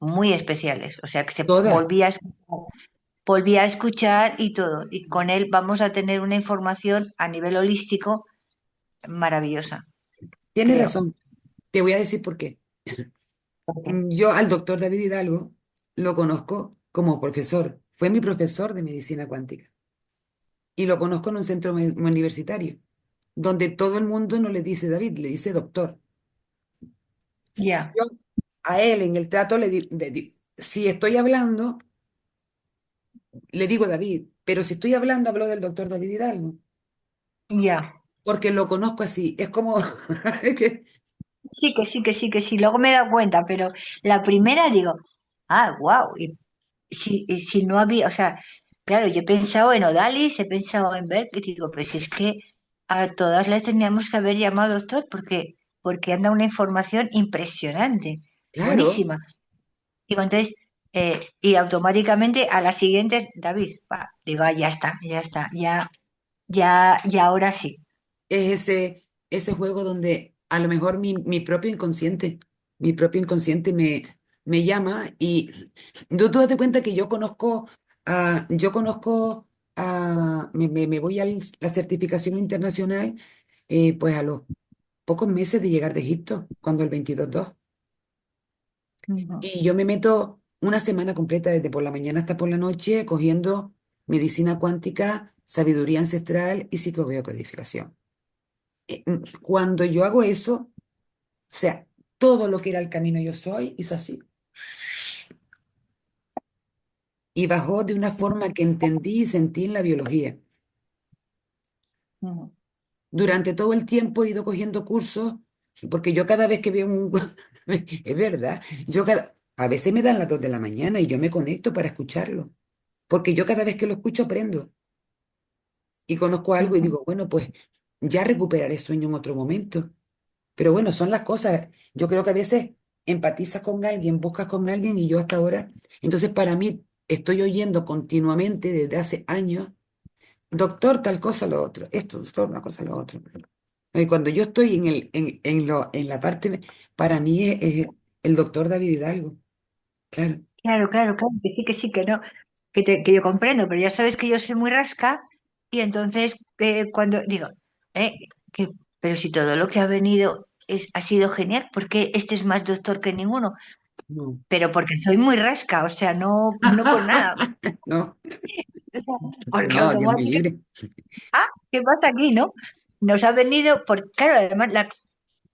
muy especiales. O sea, que se
Todas.
volvía a escuchar y todo. Y con él vamos a tener una información a nivel holístico maravillosa,
Tienes
creo.
razón. Te voy a decir por qué.
¿Por qué?
Yo al doctor David Hidalgo lo conozco como profesor. Fue mi profesor de medicina cuántica. Y lo conozco en un centro universitario, donde todo el mundo no le dice David, le dice doctor.
Ya,
Yo a él en el trato si estoy hablando, le digo David, pero si estoy hablando, hablo del doctor David Hidalgo,
ya.
porque lo conozco así. Es como, es que,
Sí, que sí, que sí, que sí. Luego me he dado cuenta, pero la primera digo, ah, wow. Y si no había, o sea, claro, yo he pensado en Odalis, he pensado en Berk, y digo, pues es que a todas las teníamos que haber llamado doctor porque anda una información impresionante,
claro,
buenísima. Digo, entonces, y automáticamente a las siguientes, David, va, digo, ah, ya está, ya ahora sí.
es ese juego donde a lo mejor mi propio inconsciente me llama y tú date cuenta que me voy a la certificación internacional pues a los pocos meses de llegar de Egipto, cuando el 22-2.
Ujú.
Y yo me meto una semana completa desde por la mañana hasta por la noche cogiendo medicina cuántica, sabiduría ancestral y psicobiocodificación. Cuando yo hago eso, o sea, todo lo que era el camino yo soy, hizo así. Y bajó de una forma que entendí y sentí en la biología.
Ujú.
Durante todo el tiempo he ido cogiendo cursos, porque yo cada vez que veo un... Es verdad, a veces me dan las 2 de la mañana y yo me conecto para escucharlo, porque yo cada vez que lo escucho aprendo y conozco algo y
Ujú.
digo, bueno, pues ya recuperaré sueño en otro momento. Pero bueno, son las cosas. Yo creo que a veces empatizas con alguien, buscas con alguien y yo hasta ahora. Entonces, para mí, estoy oyendo continuamente desde hace años, doctor, tal cosa, lo otro, esto, doctor, una cosa, lo otro. Y cuando yo estoy en la parte, para mí es el doctor David Hidalgo, claro.
Claro, claro, claro, que sí, que no, que yo comprendo, pero ya sabes que yo soy muy rasca y entonces cuando digo, eh, que, pero si todo lo que ha venido ha sido genial, ¿por qué este es más doctor que ninguno?
No.
Pero porque soy muy rasca, o sea, no por nada.
No,
O sea, porque
no, Dios me
automáticamente,
libre.
ah, ¿qué pasa aquí, no? Nos ha venido, por, claro, además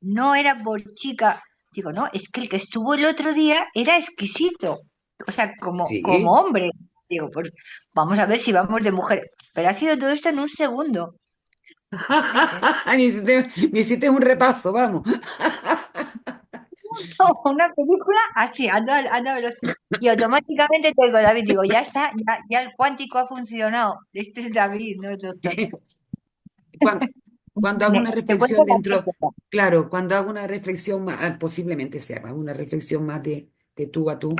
no era por chica, digo, no, es que el que estuvo el otro día era exquisito, o sea, como
Sí.
hombre. Digo, pues vamos a ver si vamos de mujer. Pero ha sido todo esto en un segundo. ¿Eh?
Me hiciste un repaso, vamos.
Una película así, anda veloz. Y automáticamente te digo, David, digo, ya está, ya el cuántico ha funcionado. Este es David, no es doctor.
cuando hago una
Te cuento
reflexión
la
dentro,
anécdota.
claro, cuando hago una reflexión más, posiblemente sea una reflexión más de tú a tú.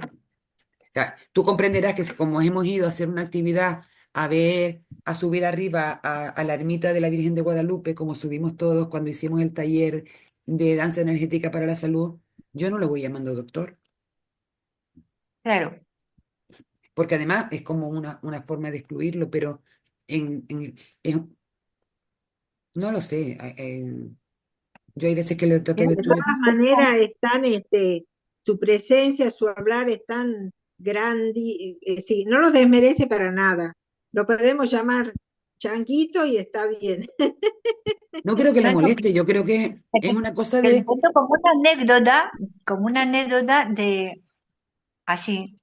Ya, tú comprenderás que como hemos ido a hacer una actividad, a ver, a subir arriba a la ermita de la Virgen de Guadalupe, como subimos todos cuando hicimos el taller de danza energética para la salud, yo no lo voy llamando doctor,
Claro,
porque además es como una forma de excluirlo, pero en, en- no lo sé. Yo hay veces que le trato
Mira,
de
de
estudiar.
todas maneras, su presencia, su hablar es tan grande, sí, no lo desmerece para nada. Lo podemos llamar changuito y está bien.
No creo que le
no, no,
moleste, yo creo que es una cosa
que lo
de,
cuento como una anécdota de así,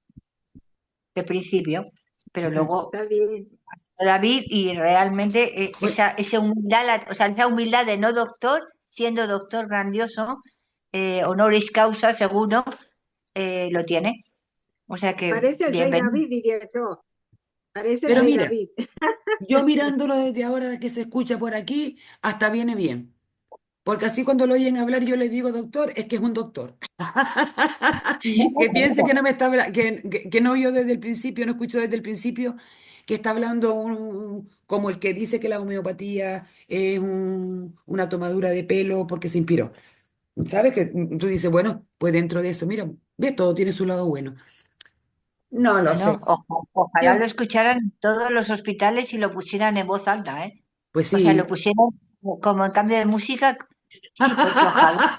de principio, pero luego
Está bien.
David y realmente
pues,
esa humildad, o sea, esa humildad de no doctor, siendo doctor grandioso, honoris causa, seguro, lo tiene. O sea que,
Parece el rey
bienvenido.
David, diría yo. Parece el
pero
rey
mira,
David.
yo mirándolo desde ahora que se escucha por aquí, hasta viene bien. Porque así cuando lo oyen hablar, yo le digo doctor, es que es un doctor.
No, no,
Que piense que
seguro.
no me está que no yo desde el principio, no escucho desde el principio, que está hablando como el que dice que la homeopatía es una tomadura de pelo porque se inspiró. ¿Sabes? Que tú dices, bueno, pues dentro de eso, mira, ves, todo tiene su lado bueno. No lo
No, no,
sé.
ojalá lo
Yo,
escucharan en todos los hospitales y lo pusieran en voz alta, ¿eh?
pues
O sea, lo
sí.
pusieran como en cambio de música, sí, porque ojalá,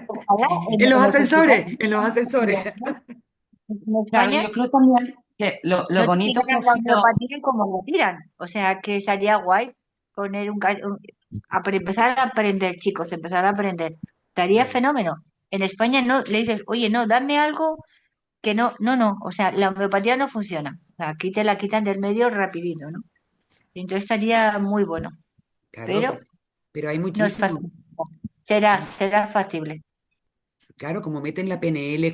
ojalá
En los
en los hospitales
ascensores, en los ascensores.
en
Claro,
España
yo creo también que lo
no
bonito que
tiraran
ha
la
sido,
homeopatía como lo tiran. O sea, que estaría guay poner empezar a aprender, chicos, empezar a aprender. Estaría
Claro.
fenómeno. En España no le dices, oye, no, dame algo que no, no, no. O sea, la homeopatía no funciona. O sea, aquí te la quitan del medio rapidito, ¿no? Entonces estaría muy bueno,
Claro,
pero
pero hay
no es
muchísimo.
fácil. Será factible.
Claro, como meten la PNL,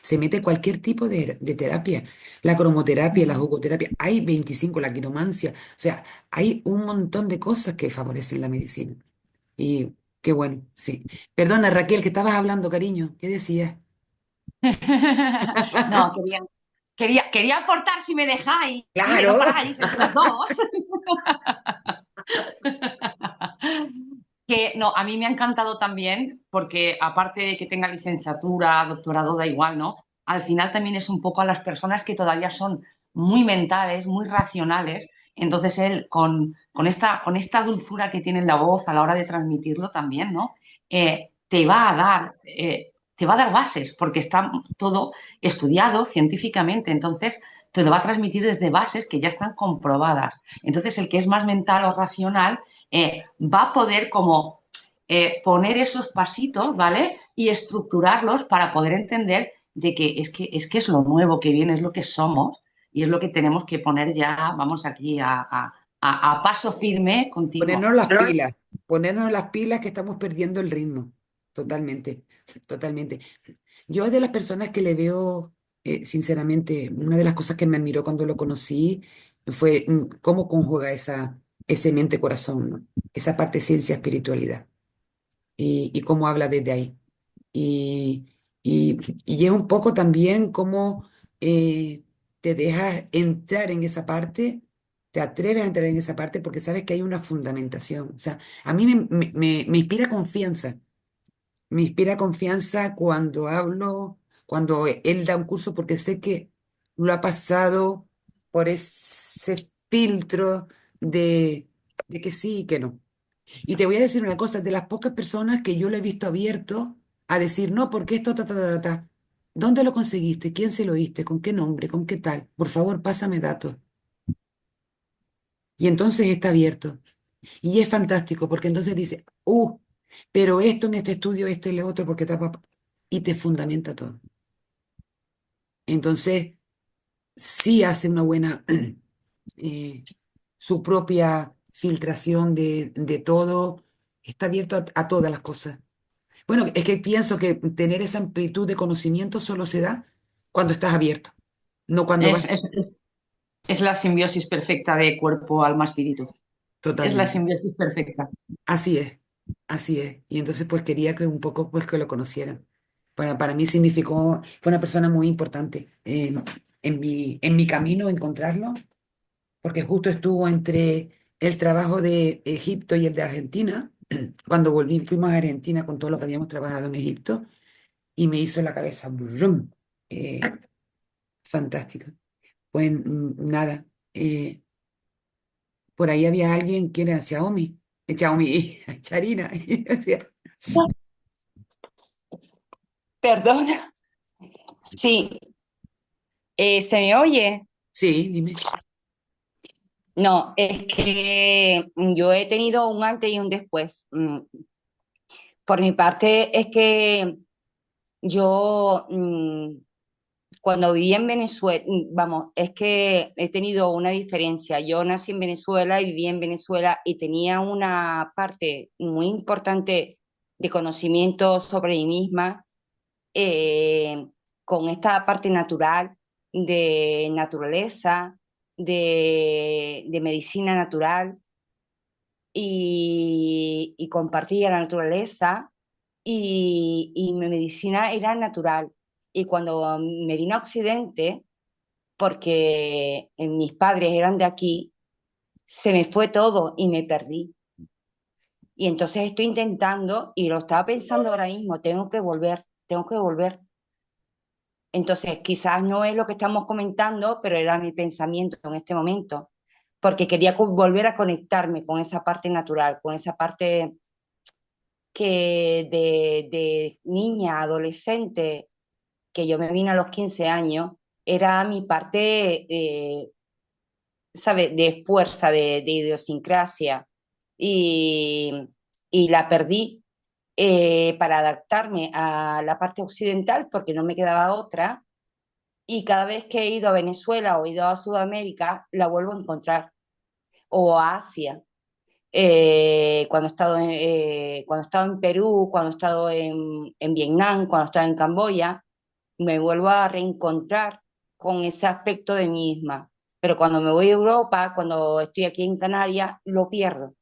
se mete cualquier tipo de terapia, la cromoterapia, la jugoterapia, hay 25, la quiromancia, o sea, hay un montón de cosas que favorecen la medicina. Y qué bueno, sí. Perdona, Raquel, que estabas hablando, cariño, ¿qué decías?
no, quería aportar si me dejáis, que no
Claro.
paráis entre los dos. Que no, a mí me ha encantado también, porque aparte de que tenga licenciatura, doctorado, da igual, ¿no? Al final también es un poco a las personas que todavía son muy mentales, muy racionales. Entonces él, con esta dulzura que tiene en la voz a la hora de transmitirlo también, ¿no? Te va a dar bases, porque está todo estudiado científicamente. Entonces te lo va a transmitir desde bases que ya están comprobadas. Entonces el que es más mental o racional va a poder como poner esos pasitos, ¿vale? Y estructurarlos para poder entender de que es lo nuevo que viene, es lo que somos y es lo que tenemos que poner ya, vamos aquí a paso firme continuo.
Ponernos las pilas que estamos perdiendo el ritmo, totalmente, totalmente. Yo de las personas que le veo, sinceramente, una de las cosas que me admiró cuando lo conocí fue cómo conjuga ese mente-corazón, ¿no? Esa parte ciencia, espiritualidad, y cómo habla desde ahí. Y, y, y es un poco también cómo eh, te dejas entrar en esa parte, te atreves a entrar en esa parte porque sabes que hay una fundamentación. O sea, a mí me inspira confianza. Me inspira confianza cuando hablo, cuando él da un curso, porque sé que lo ha pasado por ese filtro de que sí y que no. Y te voy a decir una cosa, de las pocas personas que yo le he visto abierto a decir, no, porque esto, ta, ta, ta, ta, ta. ¿Dónde lo conseguiste? ¿Quién se lo diste? ¿Con qué nombre? ¿Con qué tal? Por favor, pásame datos. Y entonces está abierto. Y es fantástico, porque entonces dice, pero esto en este estudio, este y lo otro, porque está, y te fundamenta todo. Entonces, sí hace una buena, eh, su propia filtración de todo, está abierto a todas las cosas. Bueno, es que pienso que tener esa amplitud de conocimiento solo se da cuando estás abierto, no cuando vas.
Es la simbiosis perfecta de cuerpo, alma, espíritu. Es la
totalmente.
simbiosis perfecta.
Así es, así es. Y entonces pues quería que un poco pues que lo conocieran. Para mí significó, fue una persona muy importante en mi camino encontrarlo, porque justo estuvo entre el trabajo de Egipto y el de Argentina. Cuando volví, fuimos a Argentina con todo lo que habíamos trabajado en Egipto y me hizo la cabeza, ¡brum! Eh, fantástico. Pues nada, por ahí había alguien que era Xiaomi, Xiaomi, Charina, y decía,
Perdona. Sí, ¿se me oye?
sí, dime.
No, es que yo he tenido un antes y un después. Por mi parte, es que yo cuando viví en Venezuela, vamos, es que he tenido una diferencia. Yo nací en Venezuela y viví en Venezuela y tenía una parte muy importante de conocimiento sobre mí misma, eh, con esta parte natural, de naturaleza, de medicina natural y compartía la naturaleza y mi medicina era natural. Y cuando me vine a Occidente, porque mis padres eran de aquí, se me fue todo y me perdí. Y entonces estoy intentando, y lo estaba pensando ahora mismo, tengo que volver, tengo que volver. Entonces quizás no es lo que estamos comentando, pero era mi pensamiento en este momento, porque quería volver a conectarme con esa parte natural, con esa parte que de niña, adolescente, que yo me vine a los 15 años, era mi parte, ¿sabe? De fuerza, de idiosincrasia, y, y la perdí para adaptarme a la parte occidental, porque no me quedaba otra, y cada vez que he ido a Venezuela o he ido a Sudamérica, la vuelvo a encontrar, o a Asia. Cuando he estado en Perú, cuando he estado en Vietnam, cuando he estado en Camboya, me vuelvo a reencontrar con ese aspecto de mí misma. Pero cuando me voy a Europa, cuando estoy aquí en Canarias, lo pierdo.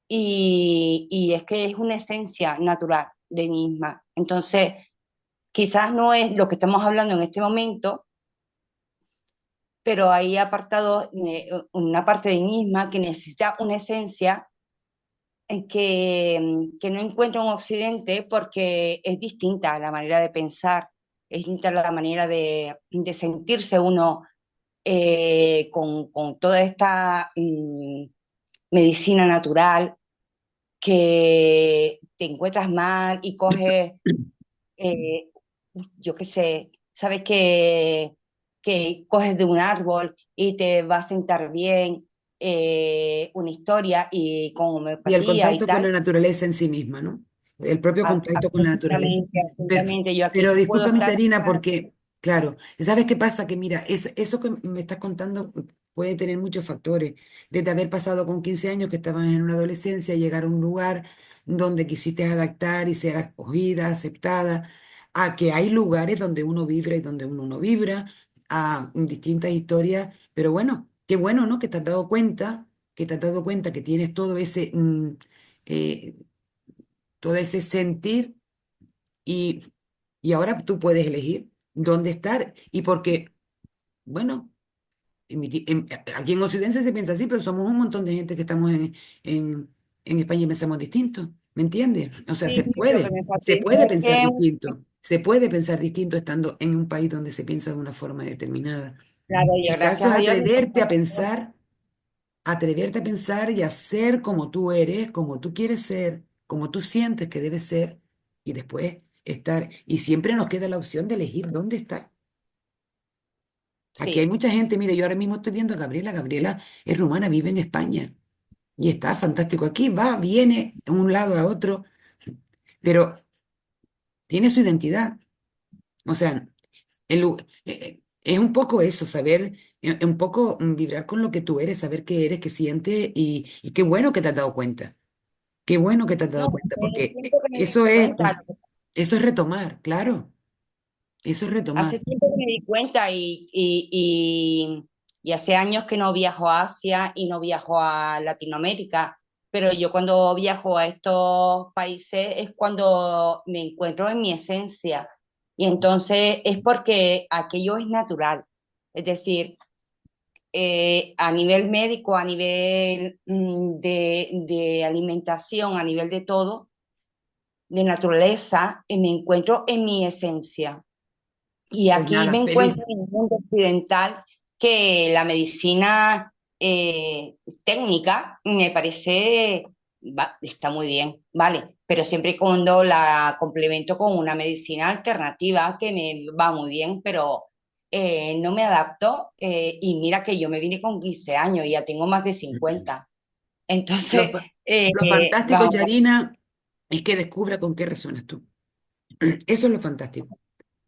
Y es que es una esencia natural de mí misma. Entonces, quizás no es lo que estamos hablando en este momento, pero hay apartado una parte de mí misma que necesita una esencia que no encuentro en Occidente porque es distinta la manera de pensar, es distinta la manera de sentirse uno con toda esta medicina natural que te encuentras mal y coges, eh, yo qué sé, sabes que coges de un árbol y te va a sentar bien una historia y con
Y el
homeopatía y
contacto con
tal.
la naturaleza en sí misma, ¿no? El propio contacto con la naturaleza.
Absolutamente,
Pero,
absolutamente. Yo aquí
pero
no puedo
discúlpame,
estar.
Charina, porque, claro, ¿sabes qué pasa? Que mira, eso que me estás contando puede tener muchos factores. Desde haber pasado con 15 años que estabas en una adolescencia, llegar a un lugar donde quisiste adaptar y ser acogida, aceptada, a que hay lugares donde uno vibra y donde uno no vibra, a distintas historias. Pero bueno, qué bueno, ¿no? Que te has dado cuenta, que te has dado cuenta que tienes todo ese, eh, todo ese sentir y, y ahora tú puedes elegir dónde estar. Y porque, bueno, aquí en Occidente se piensa así, pero somos un montón de gente que estamos en, en España y pensamos distinto, ¿me entiendes? O sea,
Sí, lo que me
se
fascina
puede
es
pensar
que,
distinto, se puede pensar distinto estando en un país donde se piensa de una forma determinada.
claro, y
El caso
gracias
es
a Dios,
atreverte a pensar y hacer como tú eres, como tú quieres ser, como tú sientes que debes ser, y después estar. Y siempre nos queda la opción de elegir dónde estar. Aquí hay
sí,
mucha gente, mire, yo ahora mismo estoy viendo a Gabriela. Gabriela es rumana, vive en España y está fantástico aquí, va, viene de un lado a otro, pero tiene su identidad. O sea, es un poco eso, saber, un poco vibrar con lo que tú eres, saber qué eres, qué sientes y qué bueno que te has dado cuenta. Qué bueno que te has
no,
dado cuenta, porque
tiempo que me di cuenta,
eso es retomar, claro, eso es retomar.
hace tiempo que me di cuenta y Y hace años que no viajo a Asia y no viajo a Latinoamérica, pero yo cuando viajo a estos países es cuando me encuentro en mi esencia. Y entonces es porque aquello es natural. Es decir, a nivel médico, a nivel de alimentación, a nivel de todo, de naturaleza, me encuentro en mi esencia. Y
Pues
aquí
nada,
me
feliz.
encuentro en un mundo occidental que la medicina técnica me parece, está muy bien, ¿vale? Pero siempre y cuando la complemento con una medicina alternativa que me va muy bien, pero no me adapto. Y mira que yo me vine con 15 años y ya tengo más de 50.
Lo,
Entonces,
fa- lo fantástico,
vamos,
Yarina, es que descubra con qué resuenas tú. Eso es lo fantástico.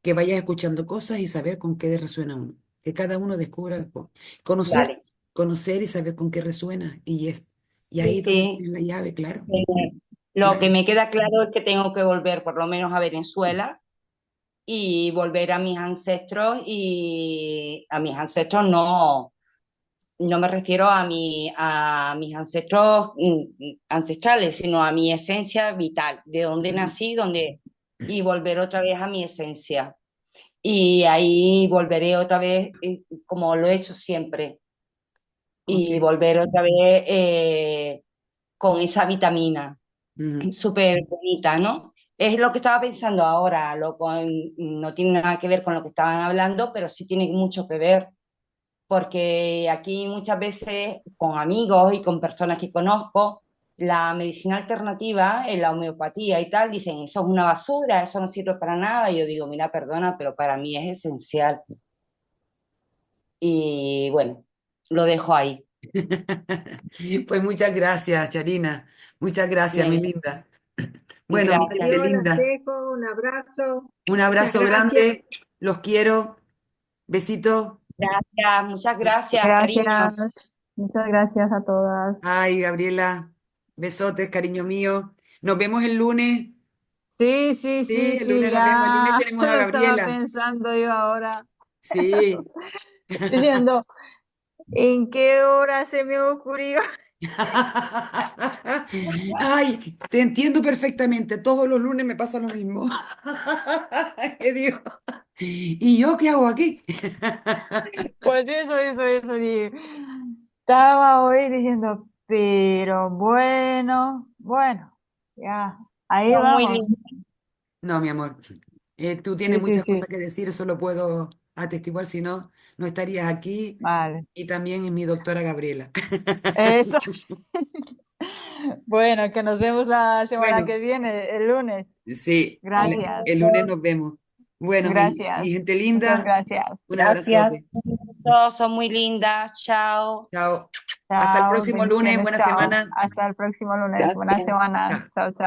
Que vayas escuchando cosas y saber con qué resuena uno. Que cada uno descubra, conocer,
vale.
conocer y saber con qué resuena. Y ahí
Sí,
es donde
sí.
tienes la llave, claro,
Lo que
claro.
me queda claro es que tengo que volver por lo menos a Venezuela y volver a mis ancestros y a mis ancestros no, no me refiero a mis ancestros ancestrales, sino a mi esencia vital, de donde nací, y volver otra vez a mi esencia. Y ahí volveré otra vez como lo he hecho siempre
Ok.
y volver otra vez con esa vitamina
Ujú.
súper bonita, ¿no? Es lo que estaba pensando ahora, no tiene nada que ver con lo que estaban hablando, pero sí tiene mucho que ver, porque aquí muchas veces con amigos y con personas que conozco, la medicina alternativa, la homeopatía y tal, dicen, eso es una basura, eso no sirve para nada. Y yo digo, mira, perdona, pero para mí es esencial. Y bueno, lo dejo ahí.
Pues muchas gracias, Charina. Muchas gracias, mi
Venga,
linda. Bueno, mi
gracias.
gente
Adiós, las
linda,
dejo, un abrazo.
un
Muchas
abrazo
gracias.
grande. Los quiero. Besitos.
Gracias, muchas gracias, cariño.
Gracias, muchas gracias a todas.
Ay, Gabriela. Besotes, cariño mío. Nos vemos el lunes.
Sí, sí,
Sí,
sí,
el
sí,
lunes nos vemos. El lunes
ya
tenemos a
lo estaba
Gabriela.
pensando yo ahora,
Sí.
diciendo, ¿en qué hora se me ocurrió?
Ay, te entiendo perfectamente. Todos los lunes me pasa lo mismo. ¿Qué digo? ¿Y yo qué hago aquí?
Pues eso, estaba hoy diciendo, pero bueno, bueno, ya, ahí
Son muy
vamos.
lindos.
No, mi amor. Tú tienes
Sí, sí,
muchas
sí,
cosas que decir, eso lo puedo atestiguar, si no, no estarías aquí.
vale,
Y también es mi doctora Gabriela.
eso. Bueno, que nos vemos la semana
Bueno,
que viene, el lunes.
sí,
Gracias,
el lunes nos vemos. Bueno, mi
gracias,
gente
muchas
linda,
gracias.
un
Gracias.
abrazote.
Son muy lindas. Chao.
Chao. Hasta el
Chao,
próximo lunes,
bendiciones,
buena
chao.
semana.
Hasta el próximo lunes. Buena
Gracias.
semana.
Chao.
Chao, chao.